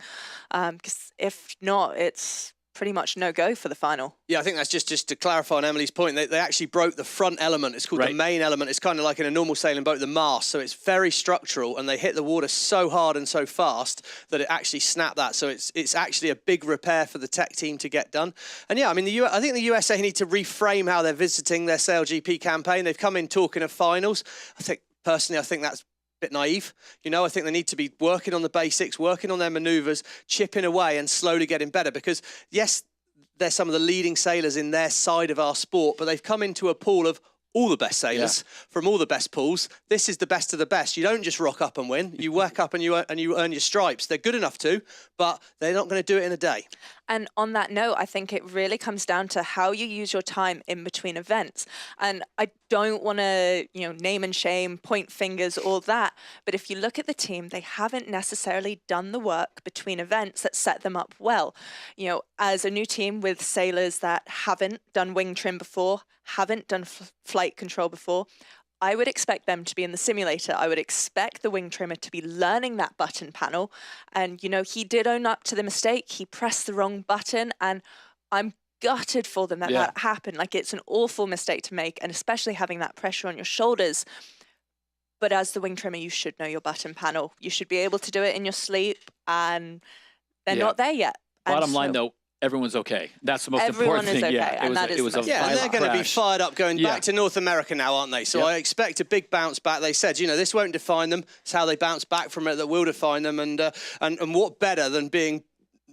Because if not, it's pretty much no-go for the final. Yeah, I think that's just to clarify on Emily's point. They actually broke the front element. It's called the main element. It's kind of like in a normal sailing boat, the mast. So it's very structural, and they hit the water so hard and so fast that it actually snapped that. So it's actually a big repair for the tech team to get done. And yeah, I mean, I think the USA need to reframe how they're visiting their SailGP campaign. They've come in talking of finals. I think that's a bit naive. You know, I think they need to be working on the basics, working on their maneuvers, chipping away and slowly getting better, because yes, they're some of the leading sailors in their side of our sport, but they've come into a pool of all the best sailors from all the best pools. This is the best of the best. You don't just rock up and win. You work up and you earn your stripes. They're good enough to, but they're not going to do it in a day. And on that note, I think it really comes down to how you use your time in between events. And I don't want to, name and shame, point fingers, all that. But if you look at the team, they haven't necessarily done the work between events that set them up well. As a new team with sailors that haven't done wing trim before, haven't done flight control before, I would expect them to be in the simulator. I would expect the wing trimmer to be learning that button panel. And, you know, he did own up to the mistake. He pressed the wrong button, and I'm gutted for them that that happened. Like, it's an awful mistake to make, and especially having that pressure on your shoulders. But as the wing trimmer, you should know your button panel. You should be able to do it in your sleep, and they're not there yet. Bottom line, though, everyone's okay. That's the most important thing. Okay, yeah, and it was a and they're going to be fired up going back to North America now, aren't they? So I expect a big bounce back. They said, you know, this won't define them. It's how they bounce back from it that will define them. And what better than being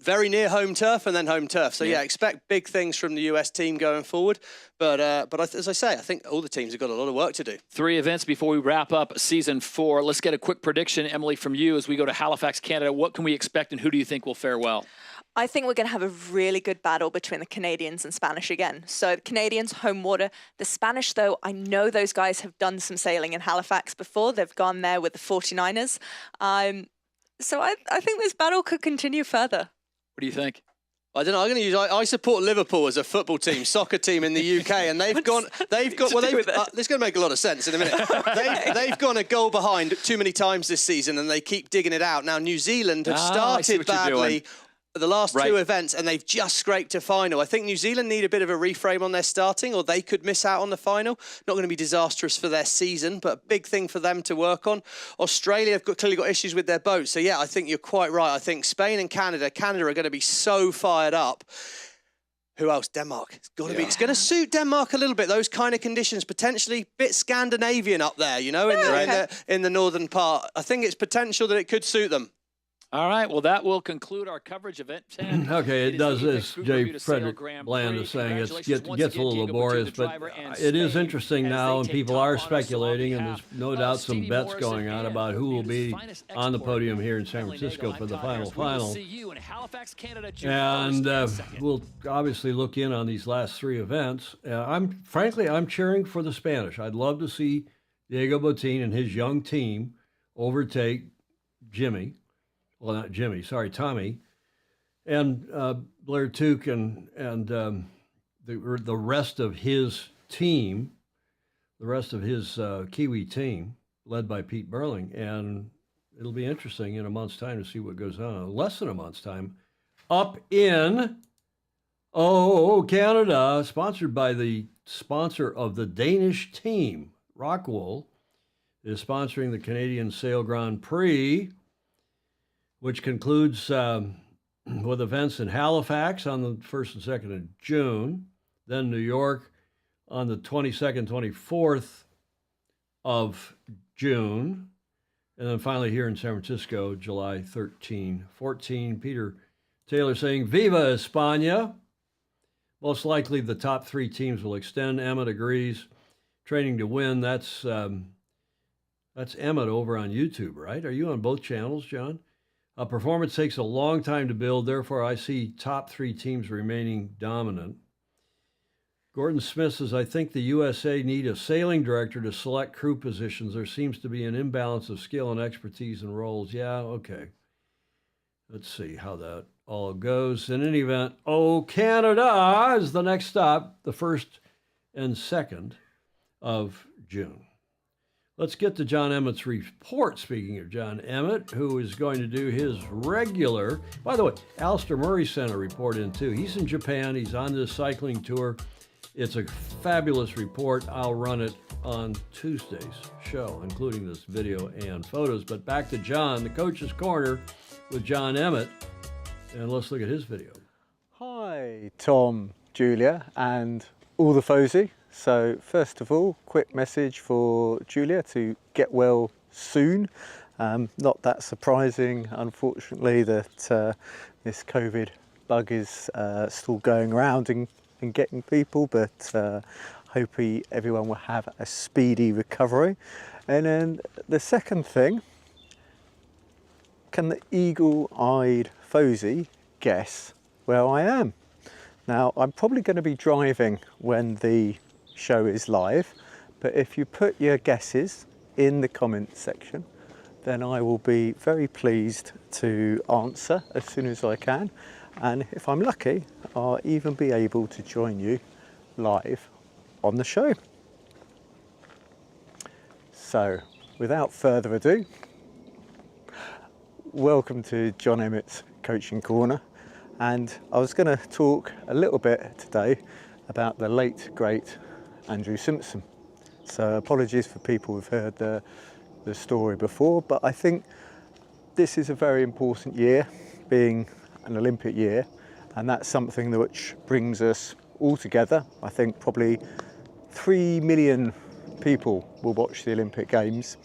very near home turf and then home turf. So yeah, expect big things from the US team going forward. But as I say, I think all the teams have got a lot of work to do. 3 events before we wrap up season 4. Let's get a quick prediction, Emily, from you as we go to Halifax, Canada. What can we expect, and who do you think will fare well? I think we're going to have a really good battle between the Canadians and Spanish again. So the Canadians, home water. The Spanish, though, I know those guys have done some sailing in Halifax before. They've gone there with the 49ers. So I think this battle could continue further. What do you think? I don't know. I'm going to use. I support Liverpool as a football team, soccer team in the UK, and they've got. Well, this is going to make a lot of sense in a minute. They've gone a goal behind too many times this season, and they keep digging it out. Now New Zealand have started badly the last 2 events, and they've just scraped a final. I think New Zealand need a bit of a reframe on their starting, or they could miss out on the final. Not going to be disastrous for their season, but a big thing for them to work on. Australia have clearly got issues with their boat. So yeah, I think you're quite right. I think Spain and Canada are going to be so fired up. Who else? Denmark. It's got to be. It's going to suit Denmark a little bit. Those kind of conditions, potentially a bit Scandinavian up there, you know, in the northern part. I think it's potential that it could suit them. All right, well, that will conclude our coverage of Event 10. Okay, it does, as J. Frederick Bland is saying, it gets a little laborious, but it is interesting now, and people are speculating, and there's no doubt some bets going on about who will be on the podium here in San Francisco for the final. And we'll obviously look in on these last 3 events. Frankly, I'm cheering for the Spanish. I'd love to see Diego Botín and his young team overtake Tommy, and Blair Tuke and the rest of his team, the rest of his Kiwi team, led by Pete Burling. And it'll be interesting in a month's time to see what goes on. Less than a month's time, up in Canada, sponsored by the sponsor of the Danish team, Rockwool, is sponsoring the Canadian Sail Grand Prix, which concludes with events in Halifax on the 1st and 2nd of June, then New York on the 22nd, 24th of June, and then finally here in San Francisco, July 13, 14. Peter Taylor saying, Viva España. Most likely the top 3 teams will extend. Emmett agrees. Training to win, that's Emmett over on YouTube, right? Are you on both channels, John? Performance takes a long time to build, therefore I see top 3 teams remaining dominant. Gordon Smith says, I think the USA need a sailing director to select crew positions. There seems to be an imbalance of skill and expertise in roles. Yeah, okay. Let's see how that all goes. In any event, Canada is the next stop, the 1st and 2nd of June. Let's get to John Emmett's report. Speaking of John Emmett, who is going to do his regular... By the way, Alistair Murray sent a report in, too. He's in Japan. He's on this cycling tour. It's a fabulous report. I'll run it on Tuesday's show, including this video and photos. But back to John, the Coach's Corner with John Emmett. And let's look at his video. Hi, Tom, Julia, and all the Fozy. So first of all, quick message for Julia to get well soon. Not that surprising, unfortunately, that this COVID bug is still going around and getting people, but hope everyone will have a speedy recovery. And then the second thing, can the eagle-eyed Fozy guess where I am? Now, I'm probably going to be driving when the show is live, but if you put your guesses in the comment section, then I will be very pleased to answer as soon as I can, and if I'm lucky, I'll even be able to join you live on the show. So without further ado, welcome to John Emmett's Coaching Corner, and I was going to talk a little bit today about the late great Andrew Simpson. So apologies for people who've heard the story before, but I think this is a very important year, being an Olympic year, and that's something which brings us all together. I think probably 3 million people will watch the Olympic Games,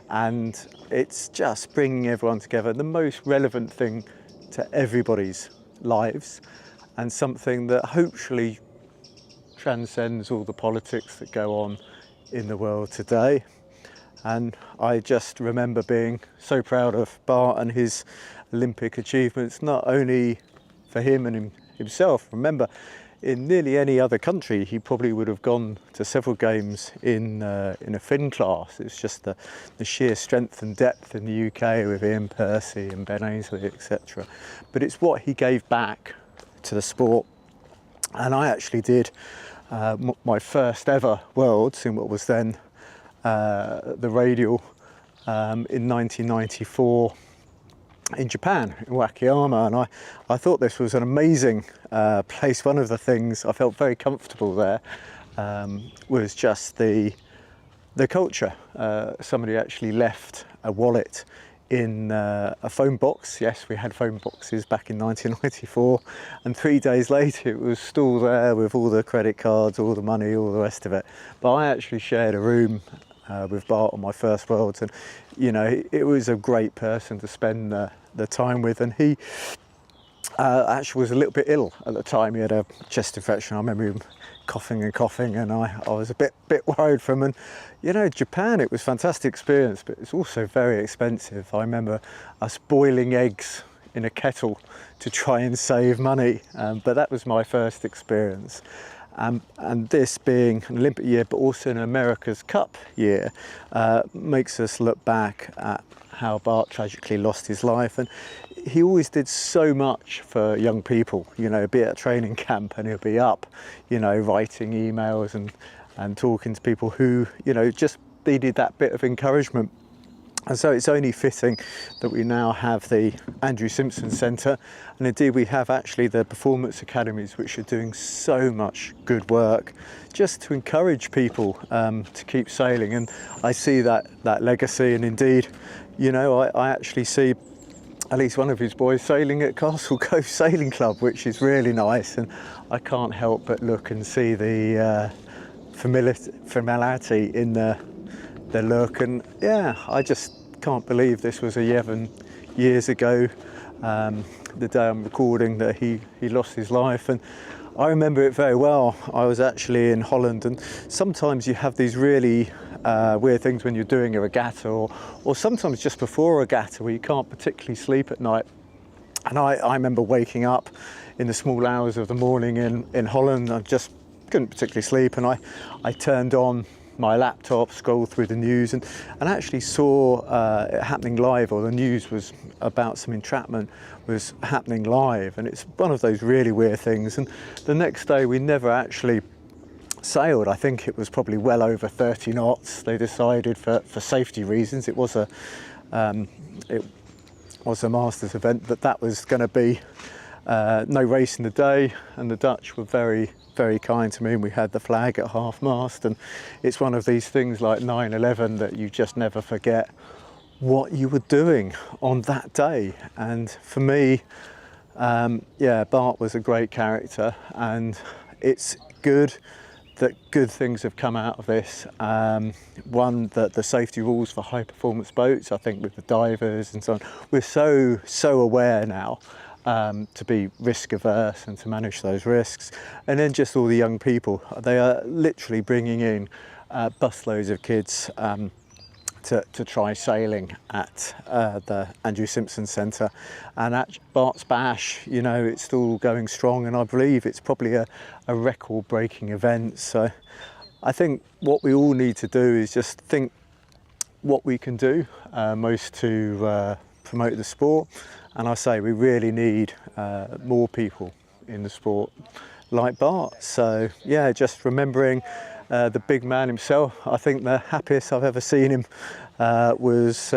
and it's just bringing everyone together, the most relevant thing to everybody's lives, and something that hopefully transcends all the politics that go on in the world today. And I just remember being so proud of Bart and his Olympic achievements, not only for him and himself. Remember, in nearly any other country, he probably would have gone to several games in a Finn class. It's just the sheer strength and depth in the UK with Ian Percy and Ben Ainsley, etc. But it's what he gave back to the sport. And I actually did my first ever Worlds in what was then the radial in 1994 in Japan, in Wakayama, and I thought this was an amazing place. One of the things I felt very comfortable there was just the culture. Somebody actually left a wallet in a phone box. Yes, we had phone boxes back in 1994, and 3 days later it was still there with all the credit cards, all the money, all the rest of it. But I actually shared a room with Bart on my first Worlds, and you know, it was a great person to spend the time with. And he actually was a little bit ill at the time. He had a chest infection. I remember him coughing, and I was a bit worried for him. And you know, Japan, it was a fantastic experience, but it's also very expensive. I remember us boiling eggs in a kettle to try and save money, but that was my first experience. And this being an Olympic year, but also an America's Cup year, makes us look back at how Bart tragically lost his life. And he always did so much for young people, you know, be at a training camp and he'll be up, you know, writing emails and talking to people who, you know, just needed that bit of encouragement. And so it's only fitting that we now have the Andrew Simpson Centre, and indeed we have actually the performance academies, which are doing so much good work just to encourage people to keep sailing. And I see that legacy, and indeed, you know, I actually see at least one of his boys sailing at Castle Cove Sailing Club, which is really nice, and I can't help but look and see the familiarity in the look. And yeah, I just can't believe this was 11 years ago, the day I'm recording, that he lost his life. And I remember it very well. I was actually in Holland, and sometimes you have these really weird things when you're doing a regatta, or sometimes just before a regatta, where you can't particularly sleep at night. And I remember waking up in the small hours of the morning in Holland. I just couldn't particularly sleep, and I turned on my laptop, scrolled through the news, and actually saw it happening live, or the news was about some entrapment was happening live. And it's one of those really weird things. And the next day we never actually sailed. I think it was probably well over 30 knots. They decided for safety reasons, it was a Masters event, that was going to be no race in the day. And the Dutch were very kind to me, and we had the flag at half mast. And it's one of these things like 9/11 that you just never forget what you were doing on that day. And for me, yeah, Bart was a great character, and it's good that good things have come out of this. One, that the safety rules for high performance boats, I think with the divers and so on, we're so aware now to be risk averse and to manage those risks. And then just all the young people, they are literally bringing in busloads of kids to try sailing at the Andrew Simpson Centre. And at Bart's Bash, you know, it's still going strong, and I believe it's probably a record-breaking event. So I think what we all need to do is just think what we can do most to promote the sport. And I say we really need more people in the sport like Bart. So yeah, just remembering the big man himself. I think the happiest I've ever seen him was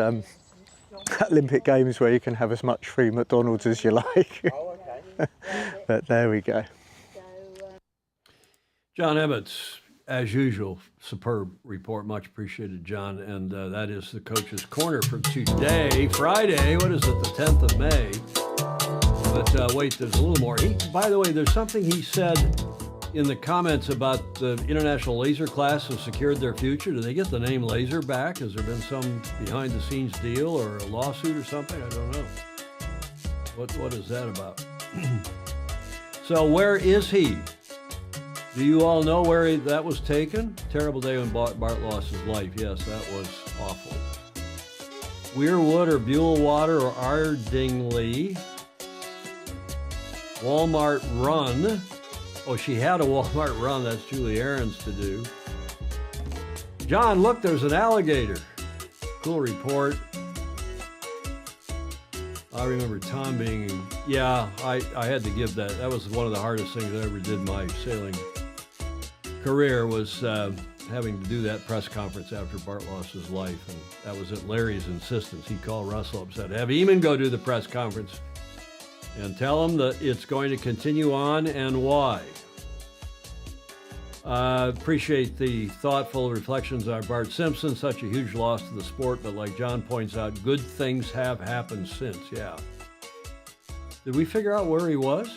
Olympic Games, where you can have as much free McDonald's as you like. But there we go. John Emmett's, as usual, superb report. Much appreciated, John. And that is the Coach's Corner for today, Friday. What is it, the 10th of May? But wait, there's a little more. By the way, there's something he said in the comments about the International Laser class has secured their future. Do they get the name Laser back? Has there been some behind-the-scenes deal or a lawsuit or something? I don't know. What is that about? So where is he? Do you all know where that was taken? Terrible day when Bart lost his life. Yes, that was awful. Weirwood or Buellwater or Ardingly. Walmart Run. Oh, she had a Walmart Run. That's Julie Ahrens to do. John, look, there's an alligator. Cool report. I remember Tom being, yeah, I had to give that. That was one of the hardest things I ever did in my sailing career, was having to do that press conference after Bart lost his life. And that was at Larry's insistence. He called Russell up, said, have Eamon go do the press conference and tell him that it's going to continue on and why. Appreciate the thoughtful reflections on Bart Simpson. Such a huge loss to the sport, but like John points out, good things have happened since. Yeah. Did we figure out where he was?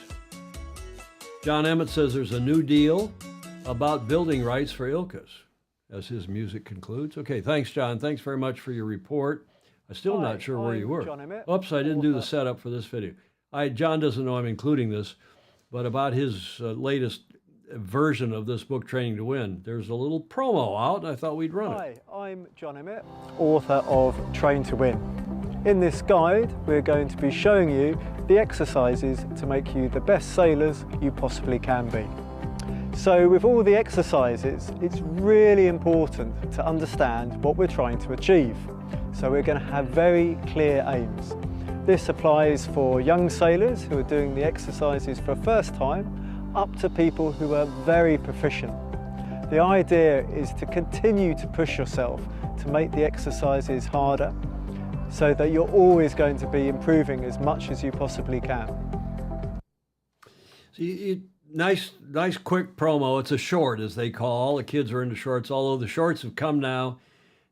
John Emmett says there's a new deal about building rights for Ilkas, as his music concludes. Okay, thanks, John. Thanks very much for your report. I'm still not sure where you were. John Emmett. Oops, I didn't do the setup for this video. John doesn't know I'm including this, but about his latest version of this book, Training to Win, there's a little promo out, and I thought we'd run it. Hi, I'm John Emmett, author of Train to Win. In this guide, we're going to be showing you the exercises to make you the best sailors you possibly can be. So with all the exercises, it's really important to understand what we're trying to achieve. So we're going to have very clear aims. This applies for young sailors who are doing the exercises for the first time, up to people who are very proficient. The idea is to continue to push yourself to make the exercises harder, so that you're always going to be improving as much as you possibly can. See, nice quick promo. It's a short, as they call. All the kids are into shorts, although the shorts have come now.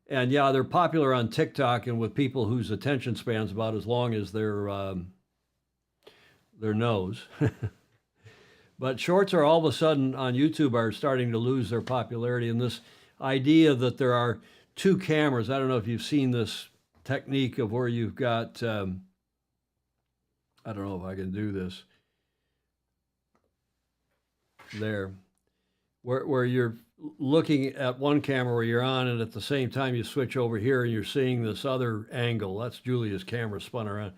And yeah, they're popular on TikTok and with people whose attention span's about as long as their nose. But shorts are all of a sudden on YouTube are starting to lose their popularity. And this idea that there are two cameras, I don't know if you've seen this technique of where you've got, I don't know if I can do this, there, where you're looking at one camera where you're on, and at the same time you switch over here and you're seeing this other angle. That's Julia's camera spun around.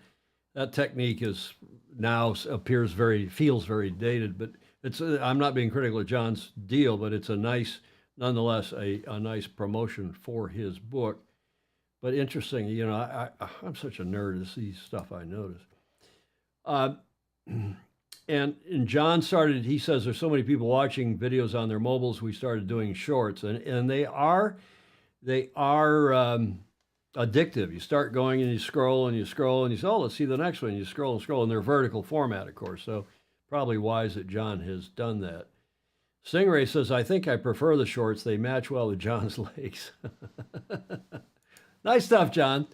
That technique is now feels very dated, but it's I'm not being critical of John's deal, but it's nonetheless a nice promotion for his book. But interesting, you know, I'm such a nerd to see stuff I notice. And John started, he says there's so many people watching videos on their mobiles, we started doing shorts, and they are addictive. You start going and you scroll and you scroll and you say, oh, let's see the next one. You scroll and scroll, and they're vertical format, of course, so probably wise that John has done that. Stingray says, I think I prefer the shorts. They match well with John's legs. Nice stuff, John.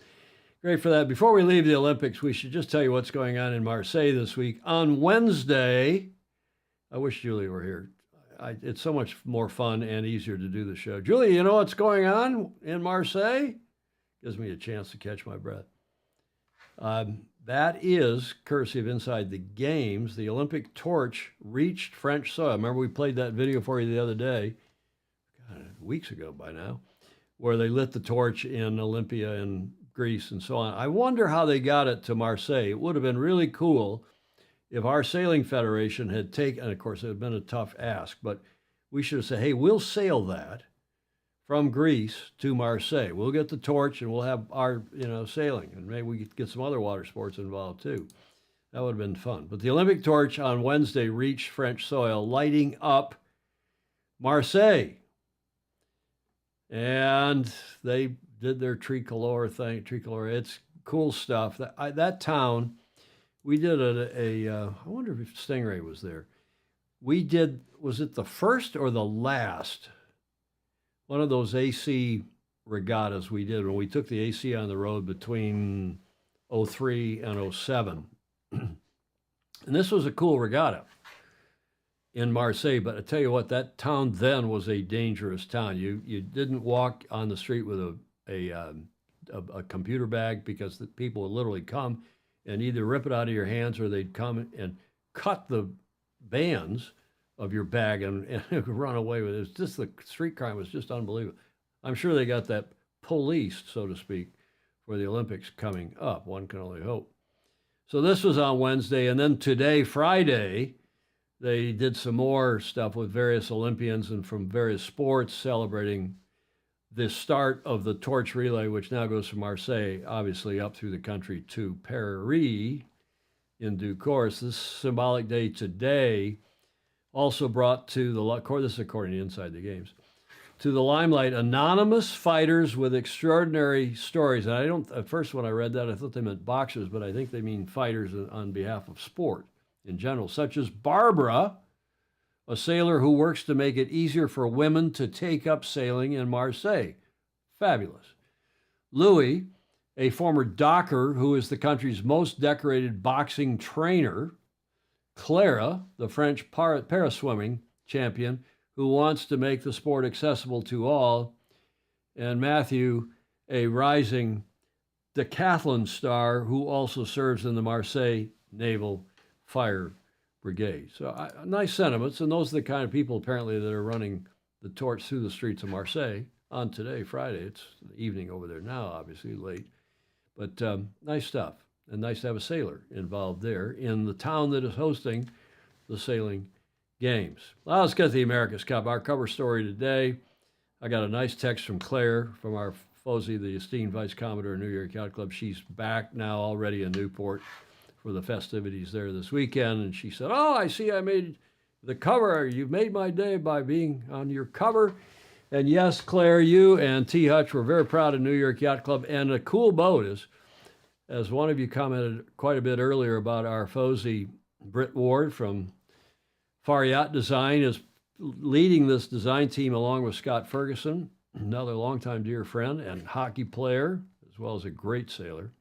Great for that. Before we leave the Olympics, we should just tell you what's going on in Marseille this week. On Wednesday, I wish Julie were here. It's so much more fun and easier to do the show. Julie, you know what's going on in Marseille? Gives me a chance to catch my breath. That is, courtesy of Inside the Games, the Olympic torch reached French soil. Remember we played that video for you the other day, weeks ago by now, where they lit the torch in Olympia and Greece and so on. I wonder how they got it to Marseille. It would have been really cool if our sailing federation had taken, and of course it would have been a tough ask, but we should have said, hey, we'll sail that from Greece to Marseille. We'll get the torch and we'll have our, sailing, and maybe we could get some other water sports involved too. That would have been fun. But the Olympic torch on Wednesday reached French soil, lighting up Marseille. and they did their tricolor thing. Tricolor, it's cool stuff. That town, we did I wonder if Stingray was there. We did, was it the first or the last? One of those AC regattas we did when we took the AC on the road between 03 and 07. And this was a cool regatta in Marseille, but I tell you what, that town then was a dangerous town. You didn't walk on the street with a computer bag, because the people would literally come and either rip it out of your hands, or they'd come and cut the bands of your bag and run away with it. It was just, the street crime was just unbelievable. I'm sure they got that policed, so to speak, for the Olympics coming up. One can only hope. So this was on Wednesday, and then today, Friday, they did some more stuff with various Olympians and from various sports, celebrating the start of the torch relay, which now goes from Marseille, obviously, up through the country to Paris in due course. This symbolic day today also brought to the, this is according to Inside the Games, to the limelight anonymous fighters with extraordinary stories. And I don't, at first when I read that, I thought they meant boxers, but I think they mean fighters on behalf of sport in general, such as Barbara, a sailor who works to make it easier for women to take up sailing in Marseille. Fabulous. Louis, a former docker who is the country's most decorated boxing trainer. Clara, the French para-swimming champion, who wants to make the sport accessible to all. And Matthew, a rising decathlon star who also serves in the Marseille Naval Fire Brigade. So nice sentiments, and those are the kind of people apparently that are running the torch through the streets of Marseille on today, Friday. It's the evening over there now, obviously late, but nice stuff, and nice to have a sailor involved there in the town that is hosting the sailing games. Well, let's get to the America's Cup. Our cover story today, I got a nice text from Claire, from our Fozy, the esteemed Vice Commodore of New York Yacht Club. She's back now already in Newport for the festivities there this weekend, and she said, "Oh, I see I made the cover. You've made my day by being on your cover." And yes, Claire, you and T. Hutch were very proud of New York Yacht Club, and a cool boat is, as one of you commented quite a bit earlier about our Fozy, Britt Ward from Far Yacht Design is leading this design team along with Scott Ferguson, another longtime dear friend and hockey player, as well as a great sailor.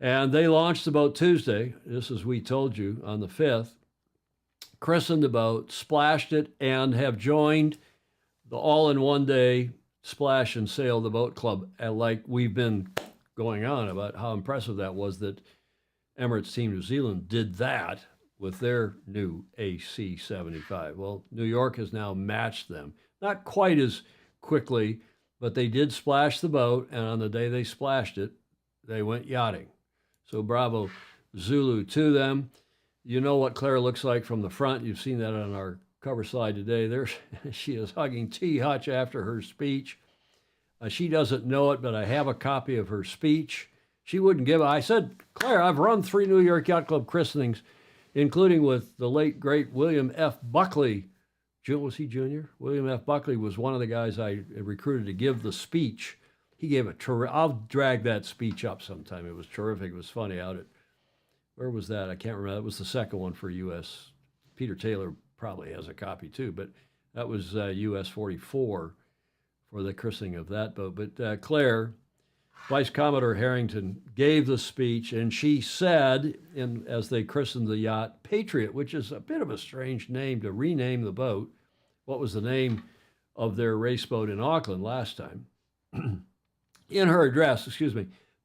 And they launched the boat Tuesday, just as we told you, on the 5th, christened the boat, splashed it, and have joined the all-in-one-day splash and sail the boat club, like we've been going on about how impressive that was that Emirates Team New Zealand did that with their new AC-75. Well, New York has now matched them. Not quite as quickly, but they did splash the boat, and on the day they splashed it, they went yachting. So bravo, Zulu, to them. You know what Claire looks like from the front. You've seen that on our cover slide today. There she is hugging T. Hutch after her speech. She doesn't know it, but I have a copy of her speech. She wouldn't give it. I said, "Claire, I've run 3 New York Yacht Club christenings, including with the late, great William F. Buckley." Was he junior? William F. Buckley was one of the guys I recruited to give the speech. He gave a I'll drag that speech up sometime. It was terrific. It was funny out at, where was that? I can't remember. That was the second one for U.S. Peter Taylor probably has a copy too, but that was U.S. 44 for the christening of that boat. But Claire, Vice Commodore Harrington, gave the speech, and she said, as they christened the yacht, Patriot, which is a bit of a strange name to rename the boat. What was the name of their race boat in Auckland last time? In her address,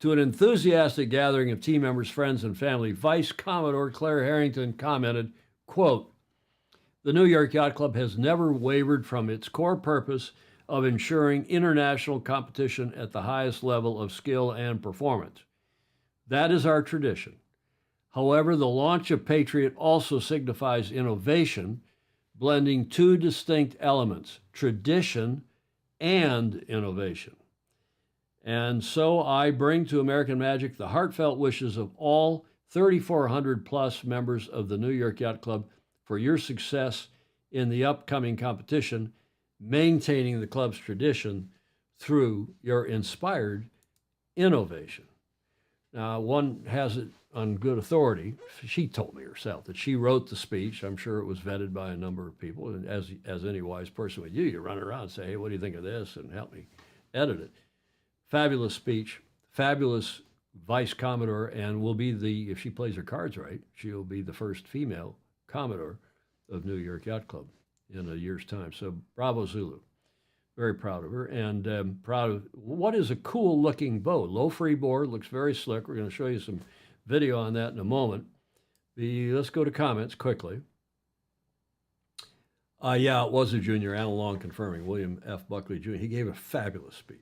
to an enthusiastic gathering of team members, friends, and family, Vice Commodore Claire Harrington commented, quote, "The New York Yacht Club has never wavered from its core purpose of ensuring international competition at the highest level of skill and performance. That is our tradition. However, the launch of Patriot also signifies innovation, blending 2 distinct elements, tradition and innovation. And so I bring to American Magic the heartfelt wishes of all 3,400 plus members of the New York Yacht Club for your success in the upcoming competition. maintaining the club's tradition through your inspired innovation. Now, one has it on good authority. She told me herself that she wrote the speech. I'm sure it was vetted by a number of people. And as any wise person would do, you run around and say, hey, what do you think of this? And help me edit it. Fabulous speech, fabulous Vice Commodore, and will be the, if she plays her cards right, she'll be the first female Commodore of New York Yacht Club in a year's time. So bravo, Zulu. Very proud of her, and proud of what is a cool-looking boat. Low freeboard, looks very slick. We're going to show you some video on that in a moment. Let's go to comments quickly. Yeah, it was a junior. Alan Long confirming. William F. Buckley Jr. He gave a fabulous speech.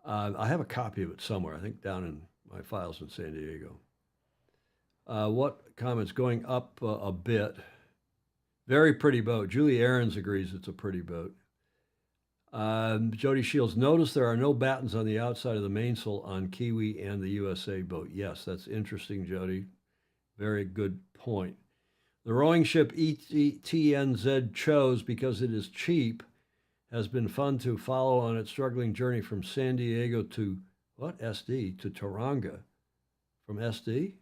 I have a copy of it somewhere, I think down in my files in San Diego. What comments? Going up a bit. Very pretty boat. Julie Aarons agrees it's a pretty boat. Jody Shields, notice there are no battens on the outside of the mainsail on Kiwi and the USA boat. Yes, that's interesting, Jody. Very good point. The rowing ship ETNZ chose because it is cheap. Has been fun to follow on its struggling journey from San Diego to, what, SD, to Tauranga. From SD?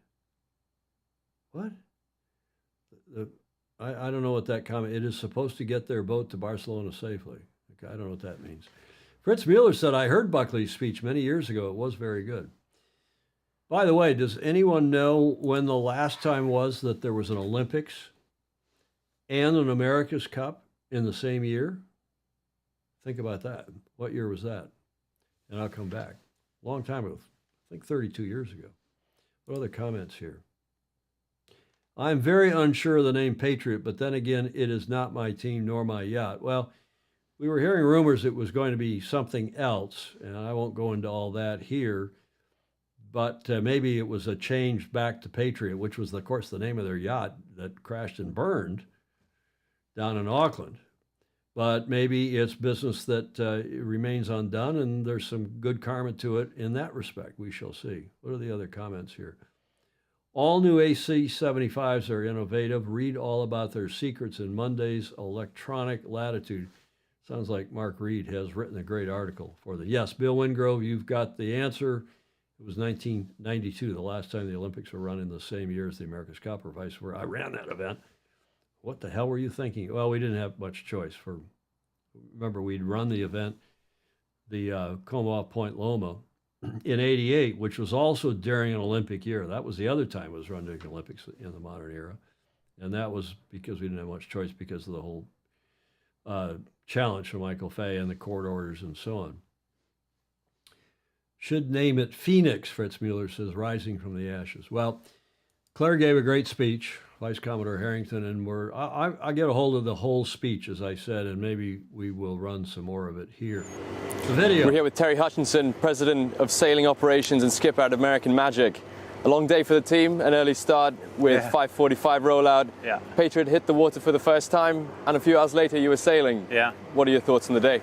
What? I don't know what that comment, it is supposed to get their boat to Barcelona safely. Okay, I don't know what that means. Fritz Mueller said, I heard Buckley's speech many years ago. It was very good. By the way, does anyone know when the last time was that there was an Olympics and an America's Cup in the same year? Think about that. What year was that? And I'll come back. Long time ago. I think 32 years ago. What other comments here? I'm very unsure of the name Patriot, but then again, it is not my team nor my yacht. Well, we were hearing rumors it was going to be something else, and I won't go into all that here, but maybe it was a change back to Patriot, which was, of course, the name of their yacht that crashed and burned down in Auckland. But maybe it's business that remains undone, and there's some good karma to it in that respect. We shall see. What are the other comments here? All new AC-75s are innovative. Read all about their secrets in Monday's Electronic Latitude. Sounds like Mark Reed has written a great article for the. Yes, Bill Wingrove, you've got the answer. It was 1992, the last time the Olympics were run in the same year as the America's Cup or vice versa. I ran that event. What the hell were you thinking? Well, we didn't have much choice. Remember, we'd run the event, the Como off Point Loma, in '88, which was also during an Olympic year. That was the other time it was run during the Olympics in the modern era. And that was because we didn't have much choice because of the whole challenge from Michael Fay and the court orders and so on. Should name it Phoenix, Fritz Mueller says, rising from the ashes. Well, Claire gave a great speech, Vice Commodore Harrington, and I get a hold of the whole speech, as I said, and maybe we will run some more of it here. The video. We're here with Terry Hutchinson, President of Sailing Operations and skipper at American Magic. A long day for the team, an early start with 5:45 rollout. Yeah. Patriot hit the water for the first time, and a few hours later you were sailing. Yeah. What are your thoughts on the day?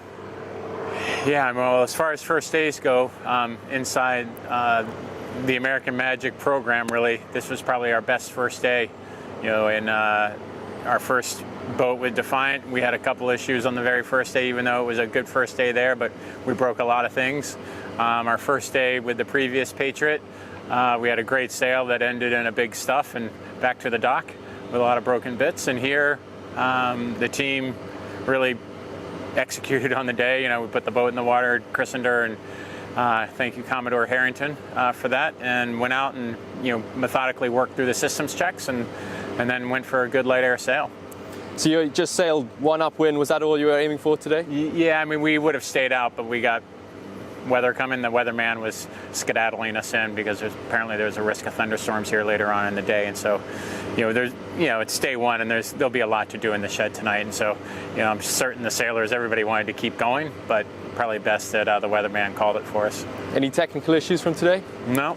Yeah, well, as far as first days go, inside the American Magic program, really, this was probably our best first day. You know, in our first boat with Defiant, we had a couple issues on the very first day, even though it was a good first day there, but we broke a lot of things. Our first day with the previous Patriot, we had a great sail that ended in a big stuff and back to the dock with a lot of broken bits. And here, the team really executed on the day. You know, we put the boat in the water, christened her, and thank you, Commodore Harrington, for that, and went out and, you know, methodically worked through the systems checks and then went for a good light air sail. So you just sailed one upwind. Was that all you were aiming for today? Yeah, I mean, we would have stayed out, but we got weather coming. The weatherman was skedaddling us in because apparently there's a risk of thunderstorms here later on in the day, and so, you know, it's day one, and there'll be a lot to do in the shed tonight, and so, you know, I'm certain the sailors, everybody wanted to keep going, but probably best that the weatherman called it for us. Any technical issues from today? No.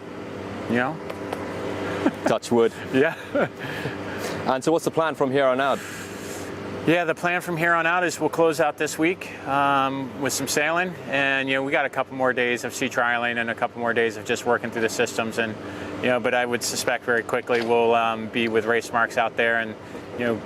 You know. Touch wood. Yeah. And so what's the plan from here on out? Yeah, the plan from here on out is we'll close out this week with some sailing, and, you know, we got a couple more days of sea trialing and a couple more days of just working through the systems, and, you know, but I would suspect very quickly we'll be with race marks out there, and, you know,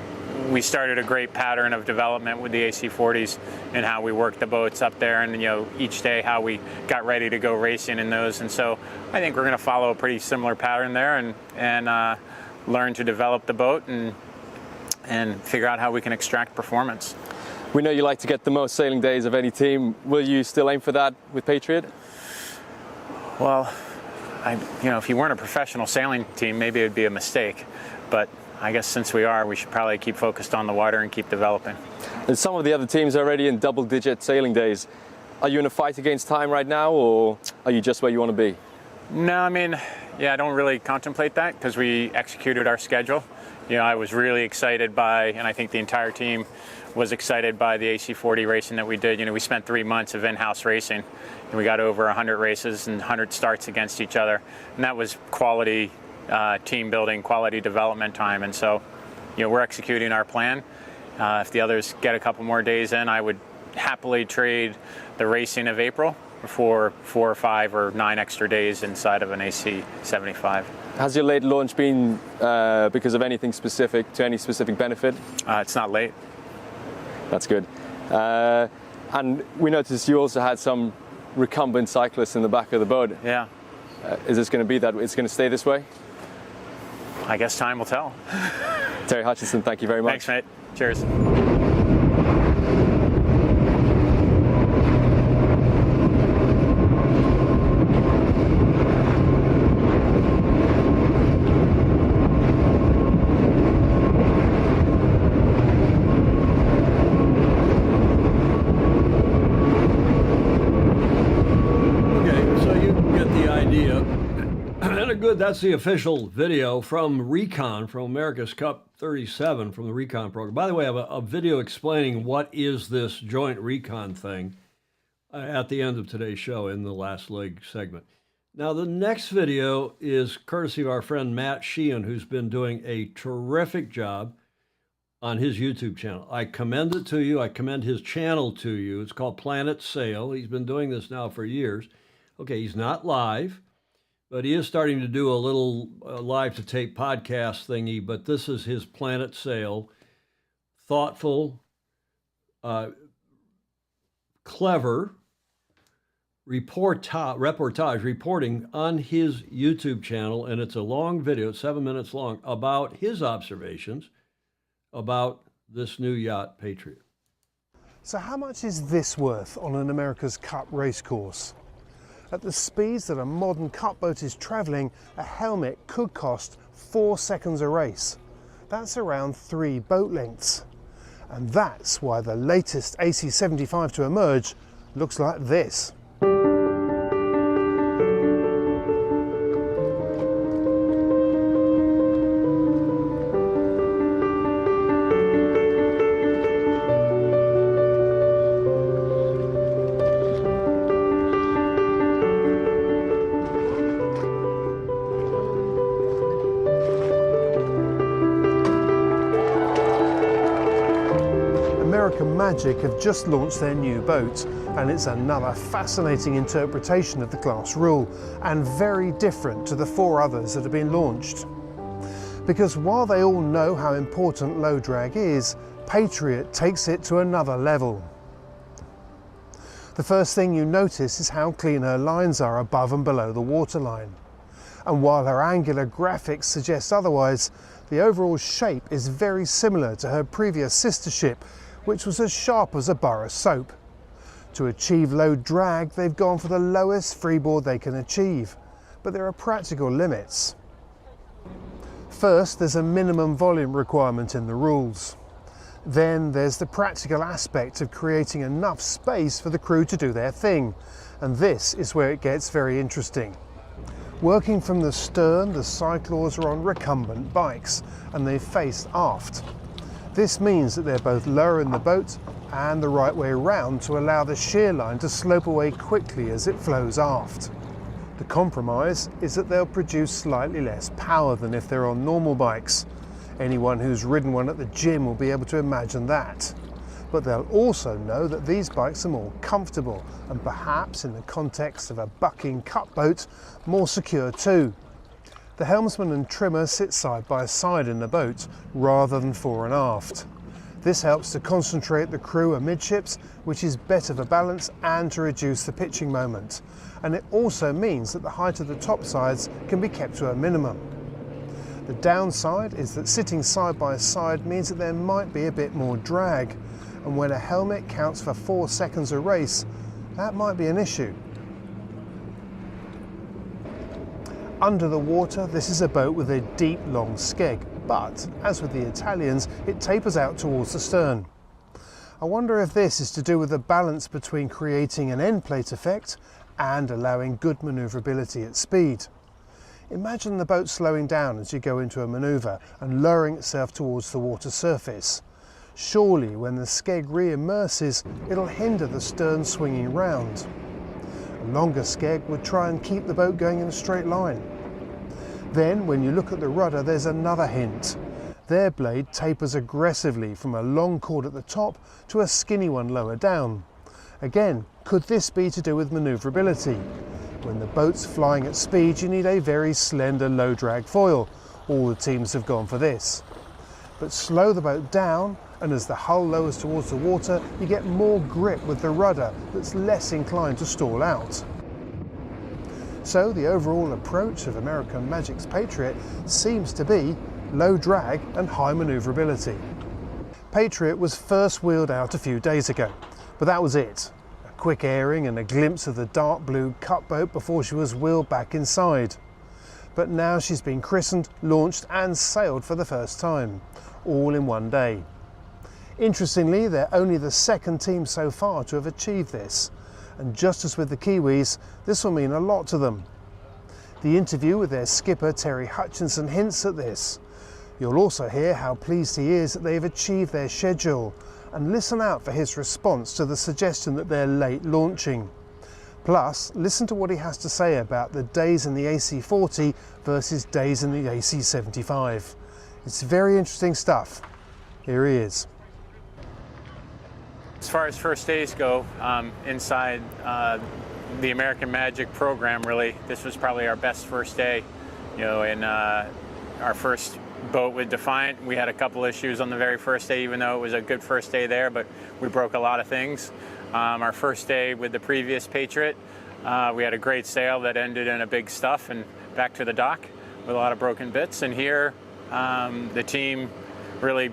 we started a great pattern of development with the AC40s and how we worked the boats up there, and each day how we got ready to go racing in those. And so I think we're going to follow a pretty similar pattern there and learn to develop the boat and figure out how we can extract performance. We know you like to get the most sailing days of any team. Will you still aim for that with Patriot? Well, if you weren't a professional sailing team, maybe it would be a mistake. But I guess since we are, we should probably keep focused on the water and keep developing. And some of the other teams are already in double-digit sailing days. Are you in a fight against time right now, or are you just where you want to be? No, I don't really contemplate that because we executed our schedule. I was really excited by, and I think the entire team was excited by the AC40 racing that we did. We spent 3 months of in-house racing, and we got over 100 races and 100 starts against each other. And that was quality team building, quality development time. And so, we're executing our plan. If the others get a couple more days in, I would happily trade the racing of April for 4 or 5 or 9 extra days inside of an AC75. Has your late launch been because of anything specific, to any specific benefit? It's not late. That's good. And we noticed you also had some recumbent cyclists in the back of the boat. Yeah. Is this going to be that? It's going to stay this way? I guess time will tell. Terry Hutchinson, thank you very much. Thanks, mate. Cheers. Good. That's the official video from Recon, from America's Cup 37, from the Recon program. By the way, I have a video explaining what is this joint Recon thing at the end of today's show in the last leg segment. Now, the next video is courtesy of our friend Matt Sheehan, who's been doing a terrific job on his YouTube channel. I commend it to you. I commend his channel to you. It's called Planet Sail. He's been doing this now for years. Okay, he's not live, but he is starting to do a little live-to-tape podcast thingy, but this is his Planet Sail, thoughtful, clever reportage, reporting on his YouTube channel, and it's a long video, it's 7 minutes long, about his observations about this new yacht, Patriot. So how much is this worth on an America's Cup race course? At the speeds that a modern cup boat is travelling, a helmet could cost 4 seconds a race. That's around 3 boat lengths. And that's why the latest AC75 to emerge looks like this. Magic have just launched their new boat, and it's another fascinating interpretation of the class rule, and very different to the 4 others that have been launched. Because while they all know how important low drag is, Patriot takes it to another level. The first thing you notice is how clean her lines are above and below the waterline. And while her angular graphics suggest otherwise, the overall shape is very similar to her previous sister ship, which was as sharp as a bar of soap. To achieve low drag, they've gone for the lowest freeboard they can achieve, but there are practical limits. First, there's a minimum volume requirement in the rules. Then there's the practical aspect of creating enough space for the crew to do their thing, and this is where it gets very interesting. Working from the stern, the cyclors are on recumbent bikes, and they face aft. This means that they're both lower in the boat and the right way round to allow the shear line to slope away quickly as it flows aft. The compromise is that they'll produce slightly less power than if they're on normal bikes. Anyone who's ridden one at the gym will be able to imagine that. But they'll also know that these bikes are more comfortable and perhaps, in the context of a bucking cup boat, more secure too. The helmsman and trimmer sit side by side in the boat rather than fore and aft. This helps to concentrate the crew amidships, which is better for balance and to reduce the pitching moment. And it also means that the height of the topsides can be kept to a minimum. The downside is that sitting side by side means that there might be a bit more drag, and when a helmet counts for 4 seconds a race, that might be an issue. Under the water, this is a boat with a deep, long skeg, but as with the Italians, it tapers out towards the stern. I wonder if this is to do with the balance between creating an end plate effect and allowing good manoeuvrability at speed. Imagine the boat slowing down as you go into a manoeuvre and lowering itself towards the water surface. Surely when the skeg re-immerses, it'll hinder the stern swinging round. A longer skeg would try and keep the boat going in a straight line. Then, when you look at the rudder, there's another hint. Their blade tapers aggressively from a long cord at the top to a skinny one lower down. Again, could this be to do with manoeuvrability? When the boat's flying at speed, you need a very slender, low-drag foil. All the teams have gone for this. But slow the boat down, and as the hull lowers towards the water, you get more grip with the rudder that's less inclined to stall out. So the overall approach of American Magic's Patriot seems to be low drag and high manoeuvrability. Patriot was first wheeled out a few days ago, but that was it. A quick airing and a glimpse of the dark blue cut boat before she was wheeled back inside. But now she's been christened, launched and sailed for the first time, all in one day. Interestingly, they're only the second team so far to have achieved this. And just as with the Kiwis, this will mean a lot to them. The interview with their skipper Terry Hutchinson hints at this. You'll also hear how pleased he is that they've achieved their schedule, and listen out for his response to the suggestion that they're late launching. Plus, listen to what he has to say about the days in the AC40 versus days in the AC75. It's very interesting stuff. Here he is. As far as first days go, inside the American Magic program, really, this was probably our best first day. You know, in our first boat with Defiant, we had a couple issues on the very first day, even though it was a good first day there, but we broke a lot of things. Our first day with the previous Patriot, we had a great sail that ended in a big stuff and back to the dock with a lot of broken bits. And here, the team really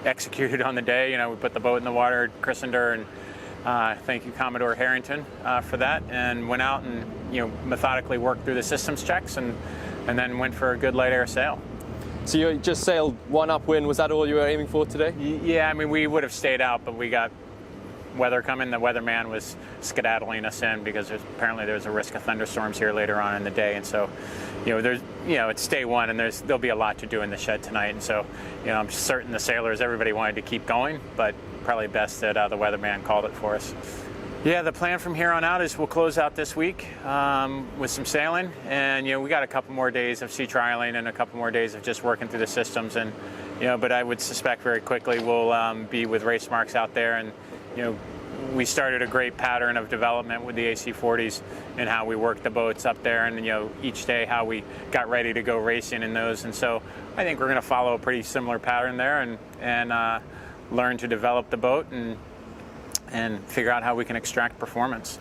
executed on the day. You know, we put the boat in the water, christened her, and thank you, Commodore Harrington, for that, and went out and, you know, methodically worked through the systems checks and then went for a good light air sail. So you just sailed one upwind. Was that all you were aiming for today? Yeah, I mean, we would have stayed out, but we got weather coming. The weatherman was skedaddling us in because apparently there's a risk of thunderstorms here later on in the day, and so, you know, it's day one, and there'll be a lot to do in the shed tonight, and so, you know, I'm certain the sailors, everybody wanted to keep going, but probably best that the weatherman called it for us. Yeah, the plan from here on out is we'll close out this week with some sailing, and, you know, we got a couple more days of sea trialing and a couple more days of just working through the systems, and, you know, but I would suspect very quickly we'll be with race marks out there, and, you know, we started a great pattern of development with the AC40s and how we worked the boats up there, and, you know, each day how we got ready to go racing in those, and so I think we're going to follow a pretty similar pattern there and learn to develop the boat and figure out how we can extract performance.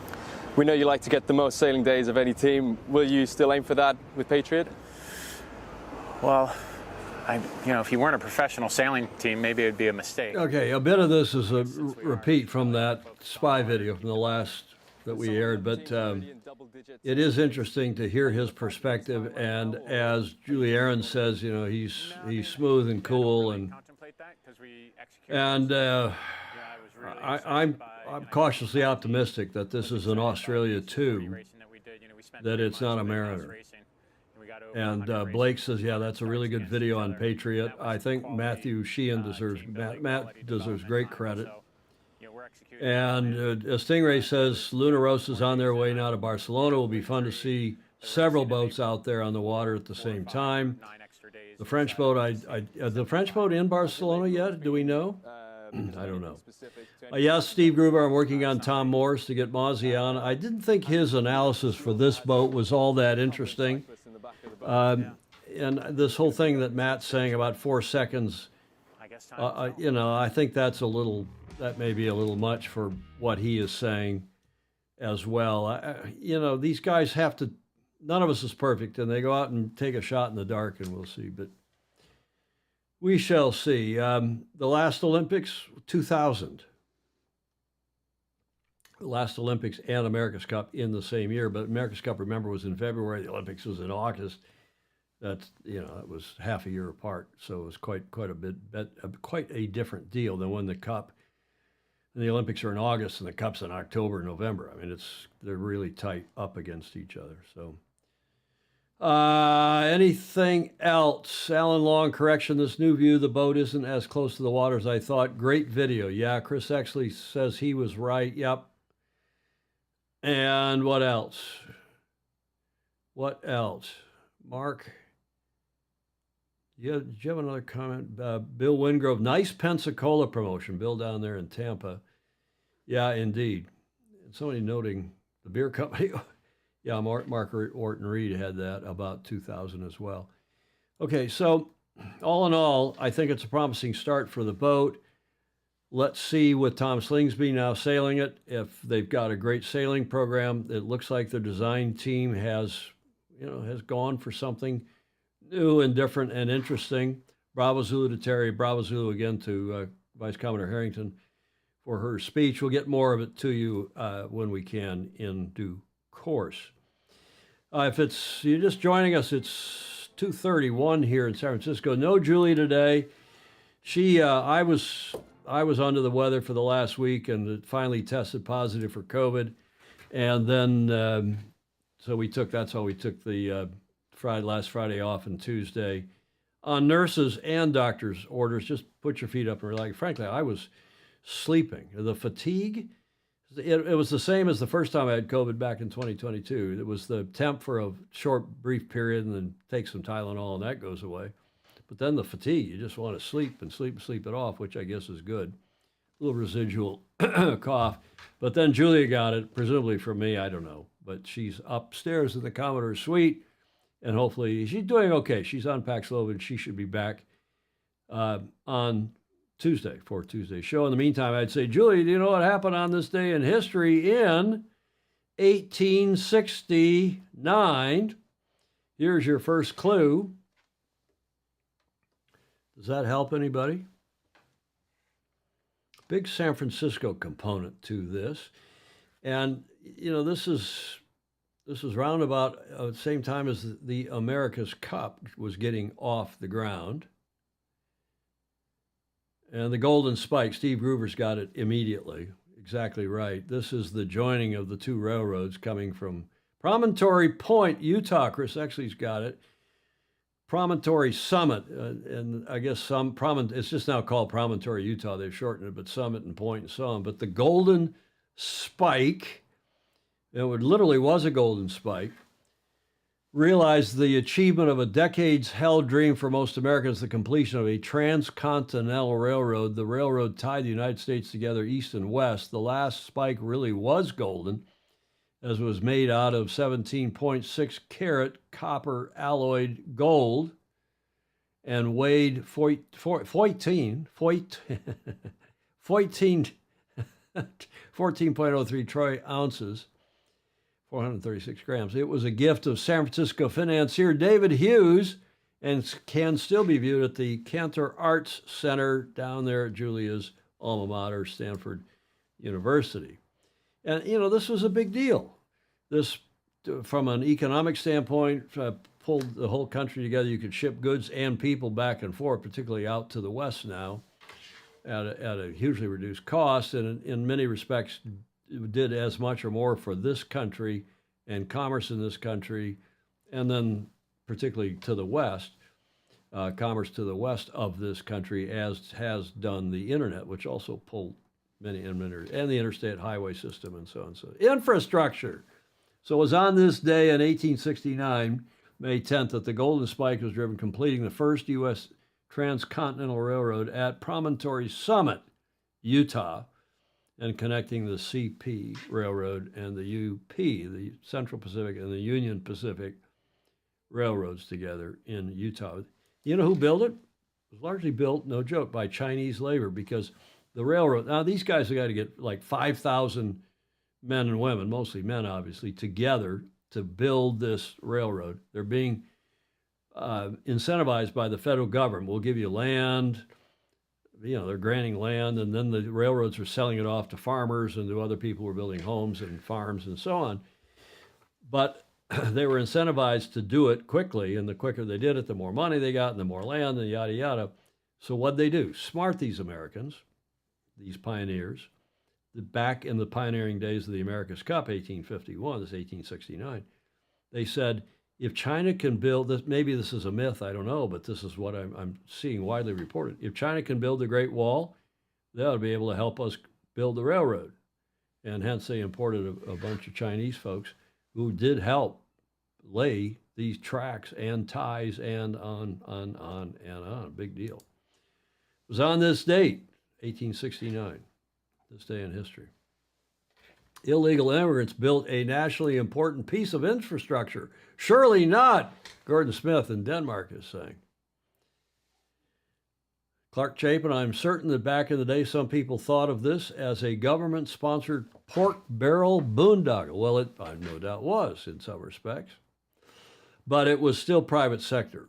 We know you like to get the most sailing days of any team. Will you still aim for that with Patriot? Well, you know, if you weren't a professional sailing team, maybe it'd be a mistake. Okay, a bit of this is a repeat from that spy video from the last that we aired, but it is interesting to hear his perspective. And as Julie Aaron says, you know, he's smooth and cool, and I'm cautiously optimistic that this is an Australia 2, that it's not a Mariner. And Blake says, yeah, that's a really good video on Patriot. I think Matthew Sheehan deserves, Matt deserves great credit. And as Stingray says, Luna Rosa's on their way now to Barcelona. It will be fun to see several boats out there on the water at the same time. The French boat, the French boat in Barcelona yet? Do we know? I don't know. Yes, Steve Gruber, I'm working on Tom Morris to get Mozzie on. I didn't think his analysis for this boat was all that interesting. And this whole thing that Matt's saying about 4 seconds, I think that may be a little much for what he is saying as well. These guys have to, none of us is perfect, and they go out and take a shot in the dark, and we'll see. But we shall see. The last Olympics, 2000. The last Olympics and America's Cup in the same year, but America's Cup, remember, was in February. The Olympics was in August. That's it was half a year apart, so it was quite a different deal than when the Cup and the Olympics are in August and the Cup's in October, November. I mean, they're really tight up against each other. So, anything else? Alan Long, correction: this new view, the boat isn't as close to the water as I thought. Great video. Yeah, Chris Exley says he was right. Yep. And what else? What else? Mark? Do you have another comment? Bill Wingrove, nice Pensacola promotion. Bill down there in Tampa. Yeah, indeed. And somebody noting the beer company. Yeah, Mark Orton Reed had that about 2000 as well. Okay, so all in all, I think it's a promising start for the boat. Let's see with Tom Slingsby now sailing it. If they've got a great sailing program, it looks like their design team has gone for something new and different and interesting. Bravo Zulu to Terry, bravo Zulu again to Vice Commodore Harrington for her speech. We'll get more of it to you when we can in due course. If you're just joining us, it's 2:31 here in San Francisco. No Julie today. I was under the weather for the last week and it finally tested positive for COVID. And then, so that's why we took the last Friday off and Tuesday. On nurses and doctors' orders, just put your feet up and relax. Frankly, I was sleeping. The fatigue, it was the same as the first time I had COVID back in 2022. It was the temp for a short, brief period and then take some Tylenol and that goes away. But then the fatigue, you just want to sleep it off, which I guess is good. A little residual cough. But then Julia got it, presumably from me, I don't know. But she's upstairs in the Commodore's suite, and hopefully she's doing okay. She's on Paxlovid. She should be back on Tuesday for Tuesday's show. In the meantime, I'd say, Julia, do you know what happened on this day in history in 1869? Here's your first clue. Does that help anybody? Big San Francisco component to this. And, this is round about the same time as the America's Cup was getting off the ground. And the Golden Spike, Steve Gruber's got it immediately. Exactly right. This is the joining of the two railroads coming from Promontory Point, Utah. Chris Exley's got it. Promontory Summit, and I guess it's just now called Promontory, Utah. They've shortened it, but Summit and Point and so on. But the Golden Spike, it literally was a golden spike, realized the achievement of a decades-held dream for most Americans, the completion of a transcontinental railroad. The railroad tied the United States together east and west. The last spike really was golden, as it was made out of 17.6 karat copper alloyed gold and weighed 14.03 troy ounces, 436 grams. It was a gift of San Francisco financier David Hughes and can still be viewed at the Cantor Arts Center down there at Julia's alma mater, Stanford University. And, this was a big deal. This, from an economic standpoint, pulled the whole country together. You could ship goods and people back and forth, particularly out to the west now, at a hugely reduced cost. And in many respects, it did as much or more for this country and commerce in this country, and then particularly to the west, commerce to the west of this country, as has done the internet, which also pulled many, and the interstate highway system and so on. So infrastructure. So it was on this day in 1869, May 10th, that the Golden Spike was driven, completing the first U.S. transcontinental railroad at Promontory Summit, Utah, and connecting the CP Railroad and the UP, the Central Pacific and the Union Pacific railroads together in Utah. You know who built it? It was largely built, no joke, by Chinese labor, because the railroad, now these guys have got to get like 5,000 men and women, mostly men obviously, together to build this railroad. They're being incentivized by the federal government. We'll give you land, they're granting land, and then the railroads are selling it off to farmers and to other people who are building homes and farms and so on. But they were incentivized to do it quickly, and the quicker they did it, the more money they got and the more land and yada, yada. So what'd they do? Smart, these Americans, these pioneers, back in the pioneering days of the America's Cup, 1851, this is 1869, they said, if China can build this, maybe this is a myth, I don't know, but this is what I'm seeing widely reported. If China can build the Great Wall, they ought to be able to help us build the railroad. And hence they imported a bunch of Chinese folks who did help lay these tracks and ties and on. Big deal. It was on this date, 1869, this day in history. Illegal immigrants built a nationally important piece of infrastructure. Surely not, Gordon Smith in Denmark is saying. Clark Chapin, I'm certain that back in the day, some people thought of this as a government-sponsored pork barrel boondoggle. Well, it no doubt was in some respects. But it was still private sector,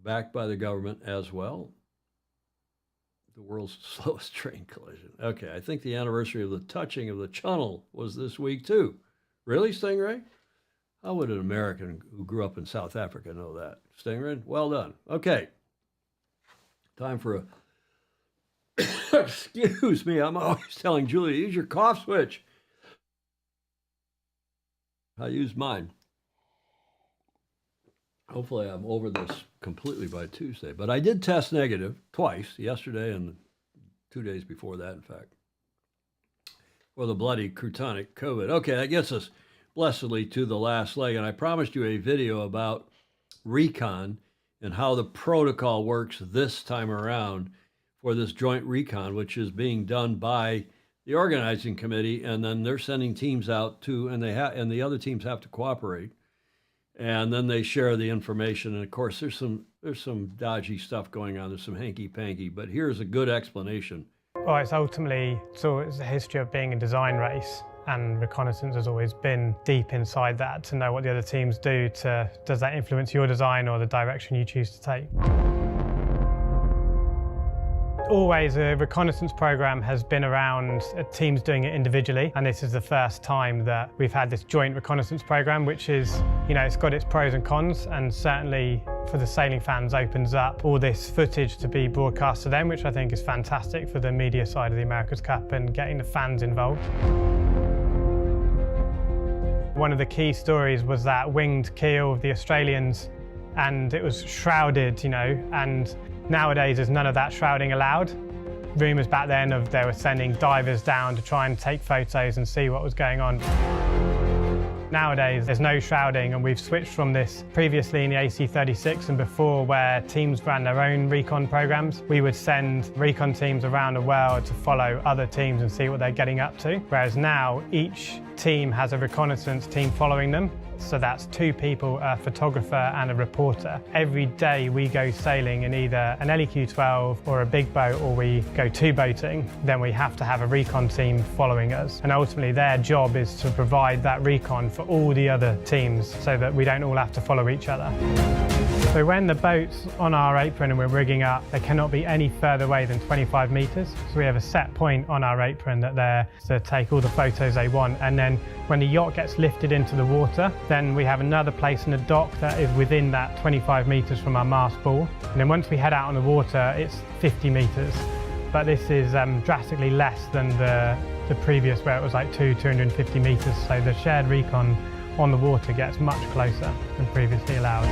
backed by the government as well. The world's slowest train collision. Okay, I think the anniversary of the touching of the Channel was this week too. Really, Stingray? How would an American who grew up in South Africa know that? Stingray, well done. Okay, time for a... Excuse me, I'm always telling Julia, use your cough switch. I used mine. Hopefully I'm over this completely by Tuesday. But I did test negative twice, yesterday and 2 days before that, in fact, for the bloody croutotic COVID. Okay, that gets us blessedly to the last leg. And I promised you a video about recon and how the protocol works this time around for this joint recon, which is being done by the organizing committee. And then they're sending teams out to, and the other teams have to cooperate. And then they share the information. And of course, there's some dodgy stuff going on. There's some hanky-panky, but here's a good explanation. Well, it's ultimately, it's a history of being a design race, and reconnaissance has always been deep inside that, to know what the other teams do. Does that influence your design or the direction you choose to take? Always a reconnaissance program has been around teams doing it individually, and this is the first time that we've had this joint reconnaissance program, which is, it's got its pros and cons, and certainly for the sailing fans opens up all this footage to be broadcast to them, which I think is fantastic for the media side of the America's Cup and getting the fans involved. One of the key stories was that winged keel of the Australians, and it was shrouded, and nowadays there's none of that shrouding allowed. Rumours back then they were sending divers down to try and take photos and see what was going on. Nowadays there's no shrouding, and we've switched from this previously in the AC-36 and before, where teams ran their own recon programs. We would send recon teams around the world to follow other teams and see what they're getting up to, whereas now each team has a reconnaissance team following them. So that's 2 people, a photographer and a reporter. Every day we go sailing in either an LEQ-12 or a big boat, or we go 2-boating, then we have to have a recon team following us. And ultimately their job is to provide that recon for all the other teams so that we don't all have to follow each other. So when the boat's on our apron and we're rigging up, they cannot be any further away than 25 metres. So we have a set point on our apron that they're to take all the photos they want. And then when the yacht gets lifted into the water, then we have another place in the dock that is within that 25 metres from our mast ball. And then once we head out on the water, it's 50 metres. But this is drastically less than the previous, where it was like 250 metres. So the shared recon on the water gets much closer than previously allowed.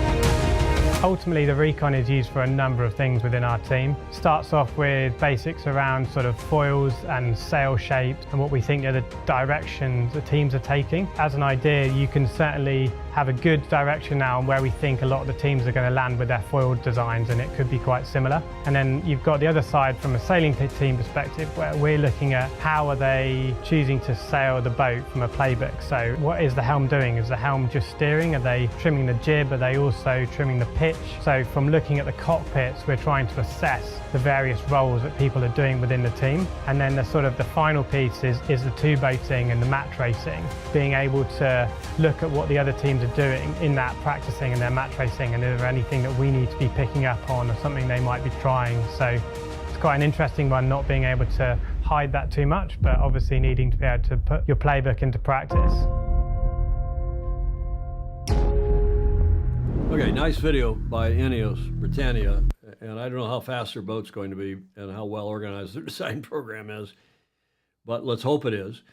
Ultimately, the recon is used for a number of things within our team. Starts off with basics around sort of foils and sail shapes and what we think are the directions the teams are taking. As an idea, you can certainly have a good direction now on where we think a lot of the teams are going to land with their foil designs, and it could be quite similar. And then you've got the other side from a sailing team perspective, where we're looking at how are they choosing to sail the boat from a playbook. So what is the helm doing? Is the helm just steering? Are they trimming the jib? Are they also trimming the pitch? So from looking at the cockpits, we're trying to assess the various roles that people are doing within the team. And then the final piece is the two boating and the match racing, being able to look at what the other teams are doing in that practicing and their match racing, and is there anything that we need to be picking up on or something they might be trying. So it's quite an interesting one, not being able to hide that too much, but obviously needing to be able to put your playbook into practice. Okay, nice video by Ineos Britannia, and I don't know how fast their boat's going to be and how well organized their design program is, but let's hope it is.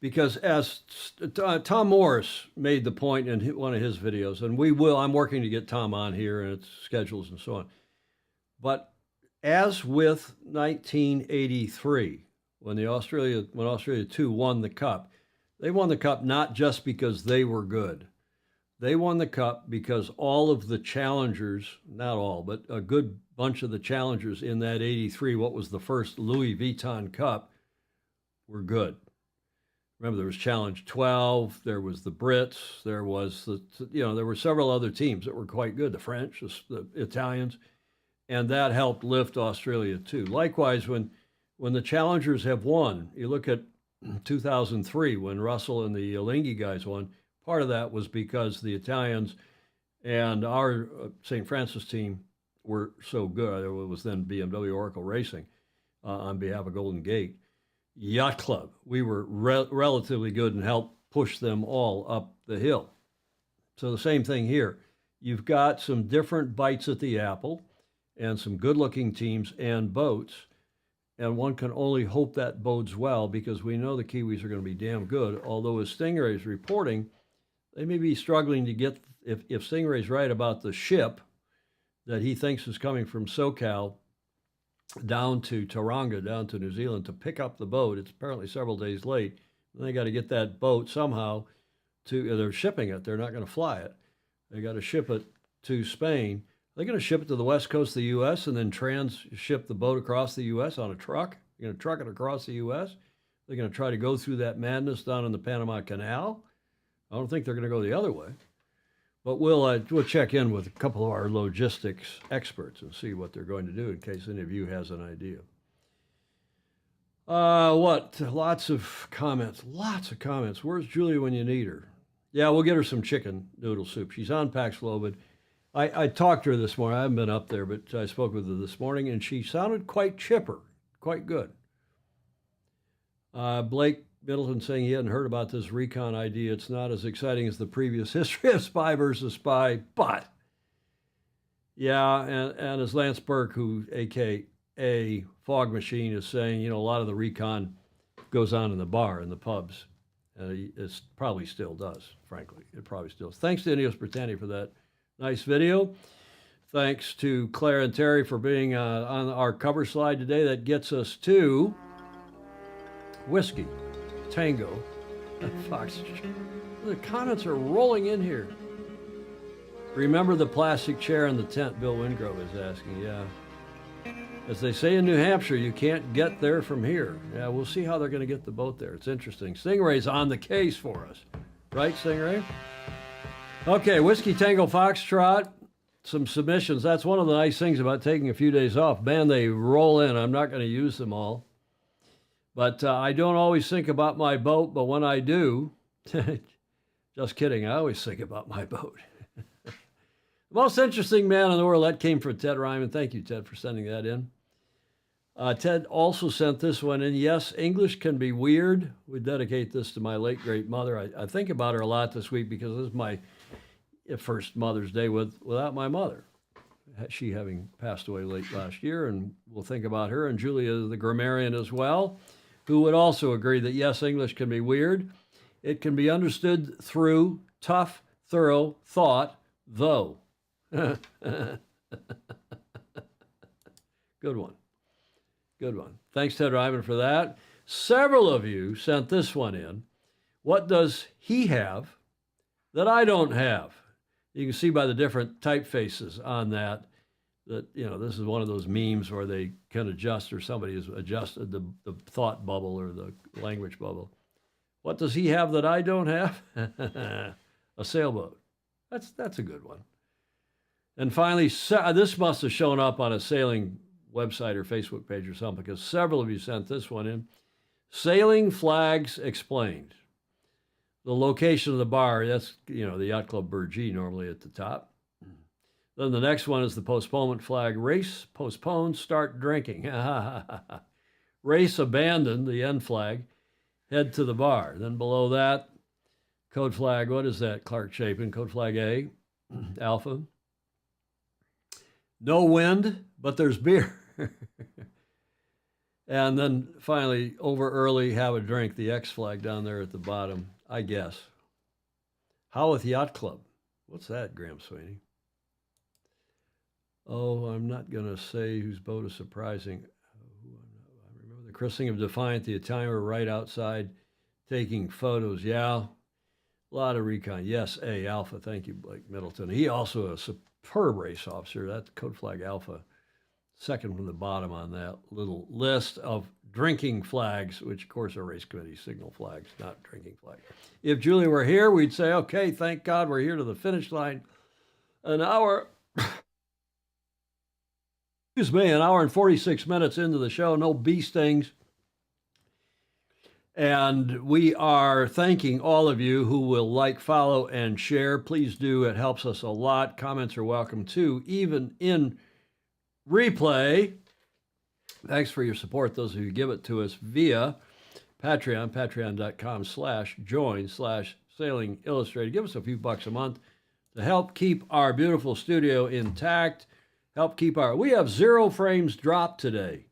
Because as Tom Morris made the point in one of his videos, and I'm working to get Tom on here and its schedules and so on. But as with 1983, when Australia 2 won the Cup, they won the Cup not just because they were good. They won the Cup because all of the challengers, not all, but a good bunch of the challengers in that 83, what was the first Louis Vuitton Cup, were good. Remember, there was Challenge 12, there was the Brits, there were several other teams that were quite good, the French, the Italians, and that helped lift Australia too. Likewise, when the challengers have won, you look at 2003 when Russell and the Alinghi guys won, part of that was because the Italians and our St. Francis team were so good. It was then BMW Oracle Racing on behalf of Golden Gate. Yacht Club, we were relatively good and helped push them all up the hill. So the same thing here. You've got some different bites at the apple and some good-looking teams and boats, and one can only hope that bodes well because we know the Kiwis are going to be damn good, although as Stingray's reporting, they may be struggling to get, if Stingray's right about the ship that he thinks is coming from SoCal down to Tauranga, down to New Zealand, to pick up the boat. It's apparently several days late. And they got to get that boat somehow they're shipping it. They're not going to fly it. They got to ship it to Spain. They're going to ship it to the west coast of the U.S. and then transship the boat across the U.S. on a truck. They're going to truck it across the U.S. They're going to try to go through that madness down in the Panama Canal. I don't think they're going to go the other way. But we'll check in with a couple of our logistics experts and see what they're going to do in case any of you has an idea. Lots of comments. Where's Julia when you need her? Yeah, we'll get her some chicken noodle soup. She's on Paxlovid. I talked to her this morning. I haven't been up there, but I spoke with her this morning, and she sounded quite chipper, quite good. Blake Middleton saying he hadn't heard about this recon idea. It's not as exciting as the previous history of spy versus spy, but yeah, and as Lance Burke, who a.k.a. Fog Machine, is saying, a lot of the recon goes on in the bar, in the pubs, and it probably still does, frankly. It probably still does. Thanks to Ineos Britannia for that nice video. Thanks to Claire and Terry for being on our cover slide today. That gets us to Whiskey Tango and Fox. The comments are rolling in here. Remember the plastic chair in the tent, Bill Wingrove is asking. Yeah. As they say in New Hampshire, you can't get there from here. Yeah, we'll see how they're going to get the boat there. It's interesting. Stingray's on the case for us. Right, Stingray? Okay, Whiskey Tango Foxtrot. Some submissions. That's one of the nice things about taking a few days off. Man, they roll in. I'm not going to use them all. But I don't always think about my boat, but when I do, just kidding, I always think about my boat. The most interesting man in the world, that came from Ted Ryman. Thank you, Ted, for sending that in. Ted also sent this one in. Yes, English can be weird. We dedicate this to my late, great mother. I think about her a lot this week because this is my first Mother's Day without my mother. She having passed away late last year, and we'll think about her. And Julia, the grammarian as well, who would also agree that, yes, English can be weird. It can be understood through tough, thorough thought, though. Good one. Good one. Thanks, Ted Ryman, for that. Several of you sent this one in. What does he have that I don't have? You can see by the different typefaces on that, this is one of those memes where they can adjust, or somebody has adjusted the thought bubble or the language bubble. What does he have that I don't have? A sailboat. That's a good one. And finally, this must have shown up on a sailing website or Facebook page or something, because several of you sent this one in. Sailing Flags Explained. The location of the bar, that's, the Yacht Club Burgee normally at the top. Then the next one is the postponement flag. Race postponed, start drinking. Race abandoned, the end flag. Head to the bar. Then below that, code flag, what is that, Clark Chapin? Code flag A, Alpha. No wind, but there's beer. And then finally, over early, have a drink, the X flag down there at the bottom, I guess. Howarth Yacht Club. What's that, Graham Sweeney? Oh, I'm not going to say whose boat is surprising. I remember the christening of Defiant, the Italian were right outside taking photos. Yeah, a lot of recon. Yes, A, Alpha. Thank you, Blake Middleton. He also a superb race officer. That's code flag Alpha. Second from the bottom on that little list of drinking flags, which, of course, are race committee signal flags, not drinking flags. If Julia were here, we'd say, okay, thank God we're here to the finish line. An hour and 46 minutes into the show, no bee stings. And we are thanking all of you who will like, follow, and share. Please do. It helps us a lot. Comments are welcome, too, even in replay. Thanks for your support, those of you who give it to us via Patreon, patreon.com/join/Sailing Illustrated. Give us a few bucks a month to help keep our beautiful studio intact. We have 0 frames dropped today.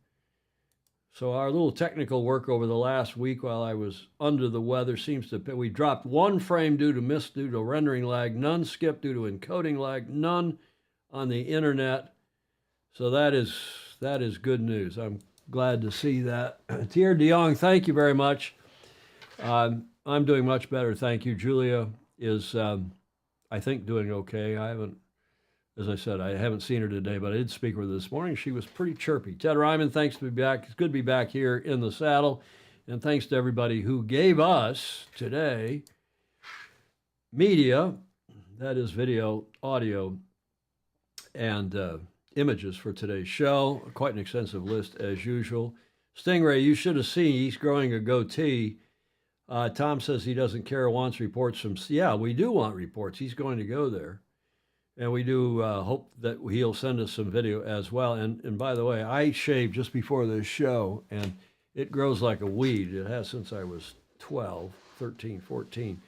So our little technical work over the last week while I was under the weather we dropped 1 frame due to rendering lag, none skipped due to encoding lag, none on the internet. So that is good news. I'm glad to see that. Thierry de Jong, thank you very much. I'm doing much better, thank you. Julia is, I think, doing okay. As I said, I haven't seen her today, but I did speak with her this morning. She was pretty chirpy. Ted Ryman, thanks to be back. It's good to be back here in the saddle. And thanks to everybody who gave us today media, that is video, audio, and images for today's show. Quite an extensive list as usual. Stingray, you should have seen he's growing a goatee. Tom says he doesn't care, wants reports from... Yeah, we do want reports. He's going to go there. And we do hope that he'll send us some video as well. And by the way, I shaved just before this show, and it grows like a weed. It has since I was 12, 13, 14.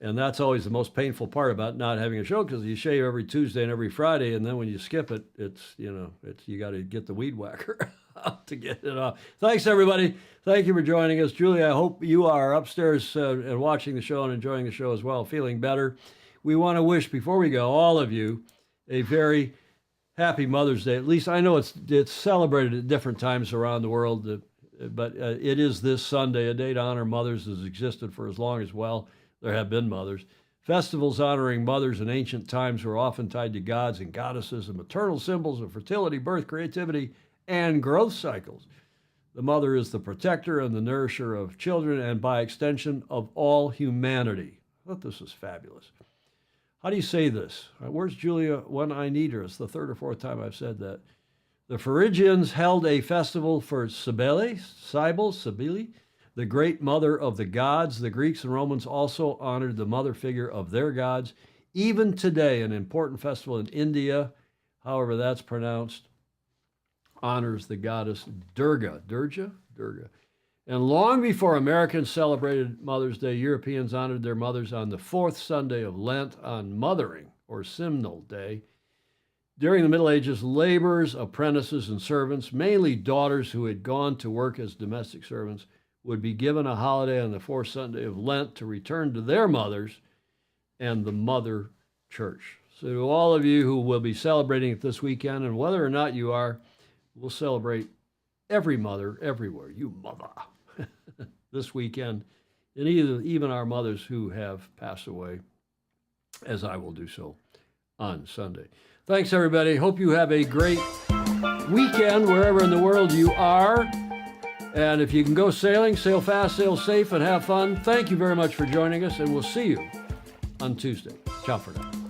And that's always the most painful part about not having a show, because you shave every Tuesday and every Friday, and then when you skip it, you got to get the weed whacker out to get it off. Thanks, everybody. Thank you for joining us. Julie, I hope you are upstairs and watching the show and enjoying the show as well, feeling better. We want to wish, before we go, all of you a very happy Mother's Day. At least I know it's celebrated at different times around the world, but it is this Sunday. A day to honor mothers has existed for as long as, well, there have been mothers. Festivals honoring mothers in ancient times were often tied to gods and goddesses and maternal symbols of fertility, birth, creativity, and growth cycles. The mother is the protector and the nourisher of children, and by extension of all humanity. I thought this was fabulous. How do you say this? Where's Julia when I need her? It's the 3rd or 4th time I've said that. The Phrygians held a festival for Cybele, the great mother of the gods. The Greeks and Romans also honored the mother figure of their gods. Even today, an important festival in India, however that's pronounced, honors the goddess Durga. Durga? And long before Americans celebrated Mother's Day, Europeans honored their mothers on the 4th Sunday of Lent on Mothering, or Simnel Day. During the Middle Ages, laborers, apprentices, and servants, mainly daughters who had gone to work as domestic servants, would be given a holiday on the 4th Sunday of Lent to return to their mothers and the mother church. So to all of you who will be celebrating it this weekend, and whether or not you are, we'll celebrate every mother everywhere. You mother. This weekend, and even our mothers who have passed away, as I will do so on Sunday. Thanks, everybody. Hope you have a great weekend wherever in the world you are. And if you can go sailing, sail fast, sail safe, and have fun. Thank you very much for joining us, and we'll see you on Tuesday. Ciao for now.